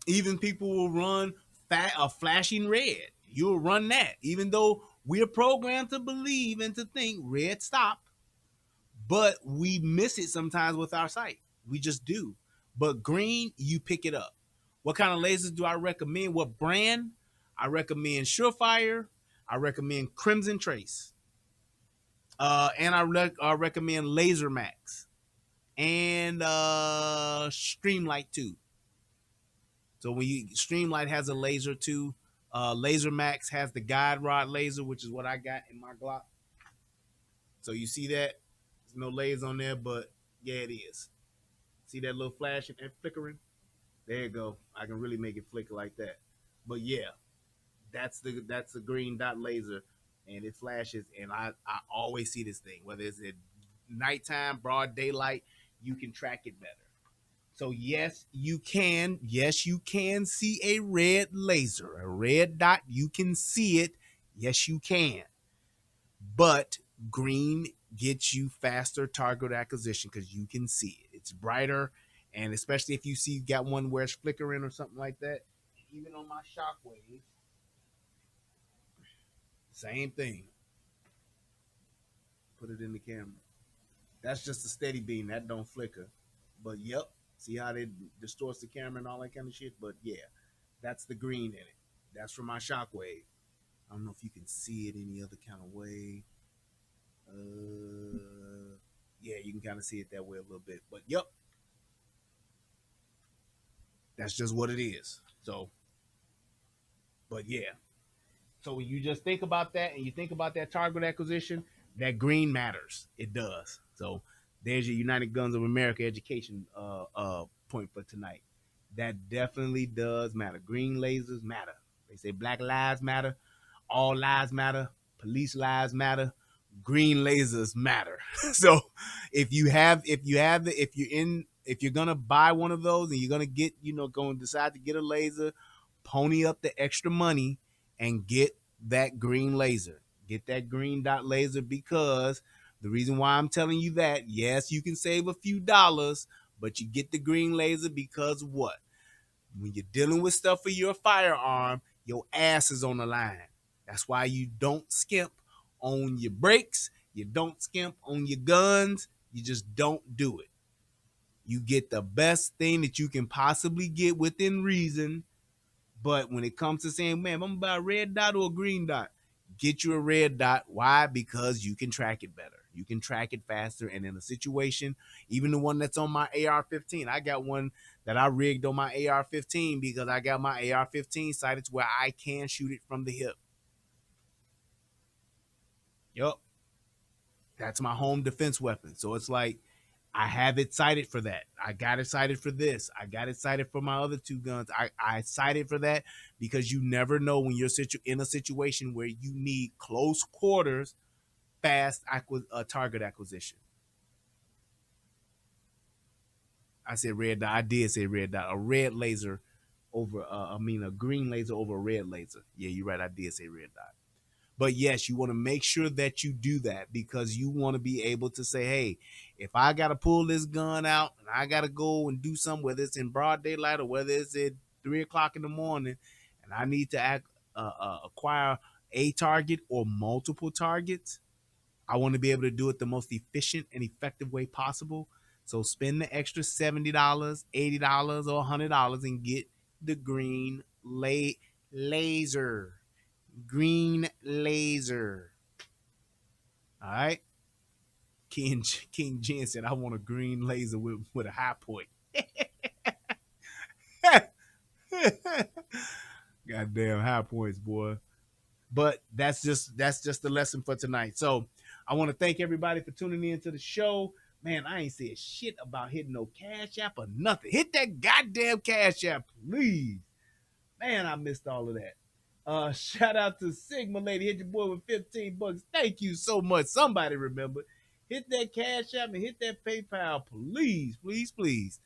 Even people will run a flashing red. You'll run that, even though we're programmed to believe and to think red stop, but we miss it sometimes with our sight. We just do. But green, you pick it up. What kind of lasers do I recommend? What brand? I recommend Surefire. I recommend Crimson Trace. And I recommend Laser Max and Streamlight 2. So when you Streamlight has a laser too. Laser Max has the guide rod laser, which is what I got in my Glock. So you see that? There's no laser on there, but yeah, it is. See that little flash and flickering? There you go. I can really make it flicker like that. But yeah, that's the green dot laser, and it flashes. And I always see this thing, whether it's at nighttime, broad daylight, you can track it better. So yes, you can. Yes, you can see a red laser, a red dot. You can see it. Yes, you can. But green gets you faster target acquisition because you can see it. It's brighter, and especially if you see got one where it's flickering or something like that. Even on my shockwave, same thing. Put it in the camera. That's just a steady beam. That don't flicker. But yep, see how it distorts the camera and all that kind of shit. But yeah, that's the green in it. That's for my shockwave. I don't know if you can see it any other kind of way. Yeah, you can kind of see it that way a little bit. But yep, that's just what it is. So, but yeah. So when you just think about that and you think about that target acquisition, that green matters. It does. So there's your United Guns of America education point for tonight. That definitely does matter. Green lasers matter. They say Black lives matter, all lives matter, police lives matter, green lasers matter. So if you're gonna buy one of those and you're gonna get, going to decide to get a laser, pony up the extra money and get that green laser. Get that green dot laser, because the reason why I'm telling you that, yes, you can save a few dollars, but you get the green laser because what? When you're dealing with stuff for your firearm, your ass is on the line. That's why you don't skimp on your brakes. You don't skimp on your guns. You just don't do it. You get the best thing that you can possibly get within reason. But when it comes to saying, man, I'm gonna buy a red dot or a green dot, get you a red dot. Why? Because you can track it better. You can track it faster. And in a situation, even the one that's on my AR-15, I got one that I rigged on my AR-15 because I got my AR-15 sighted to where I can shoot it from the hip. Yup. That's my home defense weapon. So it's like, I have it sighted for that. I got it sighted for this. I got it sighted for my other two guns. I sighted for that because you never know when you're in a situation where you need close quarters, fast target acquisition. I said red dot. I did say red dot. A red laser over, a green laser over a red laser. Yeah, you're right. I did say red dot. But yes, you want to make sure that you do that because you want to be able to say, hey, if I got to pull this gun out and I got to go and do something, whether it's in broad daylight or whether it's at 3 o'clock in the morning, and I need to acquire a target or multiple targets, I want to be able to do it the most efficient and effective way possible. So spend the extra $70, $80, or $100 and get the green laser. Green laser. All right. King Jen said, I want a green laser with a high point. Goddamn high points, boy. But that's just the lesson for tonight. So I want to thank everybody for tuning in to the show. Man, I ain't said shit about hitting no Cash App or nothing. Hit that goddamn Cash App, please. Man, I missed all of that. Shout out to Sigma Lady. Hit your boy with 15 bucks. Thank you so much. Somebody remember. Hit that Cash App and hit that PayPal, please, please, please.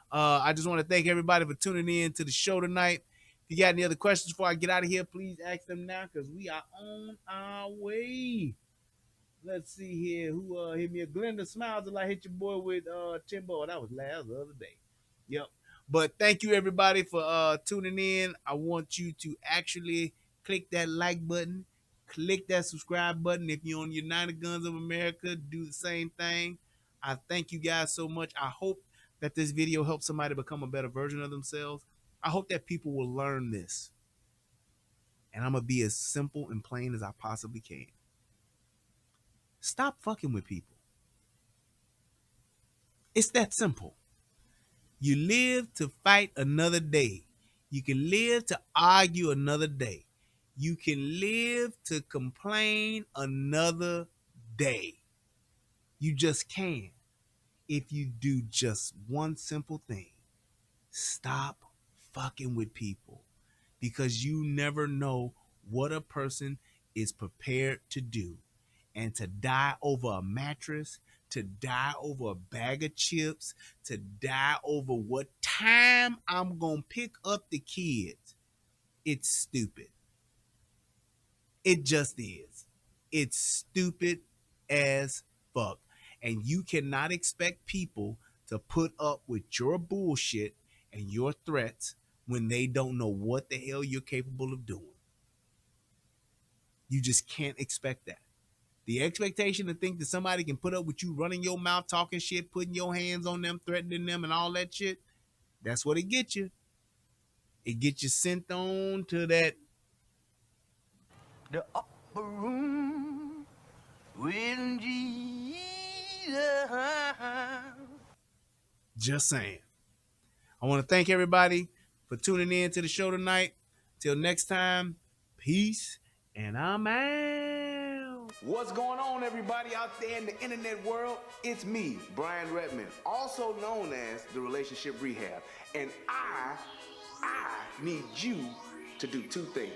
I just want to thank everybody for tuning in to the show tonight. If you got any other questions before I get out of here, please ask them now because we are on our way. Let's see here. Who hit me? Glenda Smiles like hit your boy with Timbo. That was the other day. Yep. But thank you everybody for tuning in. I want you to actually click that like button, click that subscribe button. If you're on United Guns of America, do the same thing. I thank you guys so much. I hope that this video helps somebody become a better version of themselves. I hope that people will learn this. And I'm going to be as simple and plain as I possibly can. Stop fucking with people. It's that simple. You live to fight another day. You can live to argue another day. You can live to complain another day. You just can if you do just one simple thing. Stop fucking with people, because you never know what a person is prepared to do. And to die over a mattress, to die over a bag of chips, to die over what time I'm going to pick up the kids, it's stupid. It just is. It's stupid as fuck. And you cannot expect people to put up with your bullshit and your threats when they don't know what the hell you're capable of doing. You just can't expect that. The expectation to think that somebody can put up with you running your mouth, talking shit, putting your hands on them, threatening them, and all that shit, that's what it gets you. It gets you sent on to that. The upper room with Jesus. Just saying. I want to thank everybody for tuning in to the show tonight. Till next time, peace, and I'm out. What's going on, everybody out there in the internet world? It's me, Brian Redmond, also known as the Relationship Rehab. And I need you to do two things.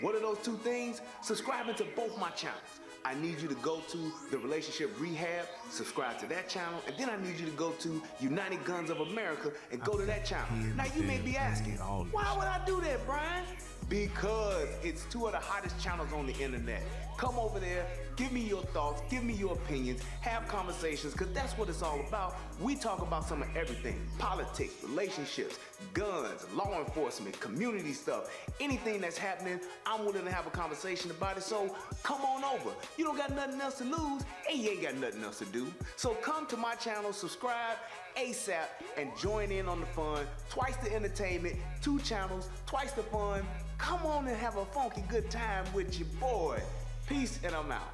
What are those two things? Subscribing to both my channels. I need you to go to the Relationship Rehab, subscribe to that channel, and then I need you to go to United Guns of America and go to that channel. Now you may be asking, why would I do that, Brian? Because it's two of the hottest channels on the internet. Come over there, give me your thoughts, give me your opinions, have conversations, because that's what it's all about. We talk about some of everything: politics, relationships, guns, law enforcement, community stuff. Anything that's happening, I'm willing to have a conversation about it. So come on over. You don't got nothing else to lose, and you ain't got nothing else to do. So come to my channel, subscribe ASAP, and join in on the fun. Twice the entertainment, 2 channels, twice the fun. Come on and have a funky good time with your boy. Peace, and I'm out.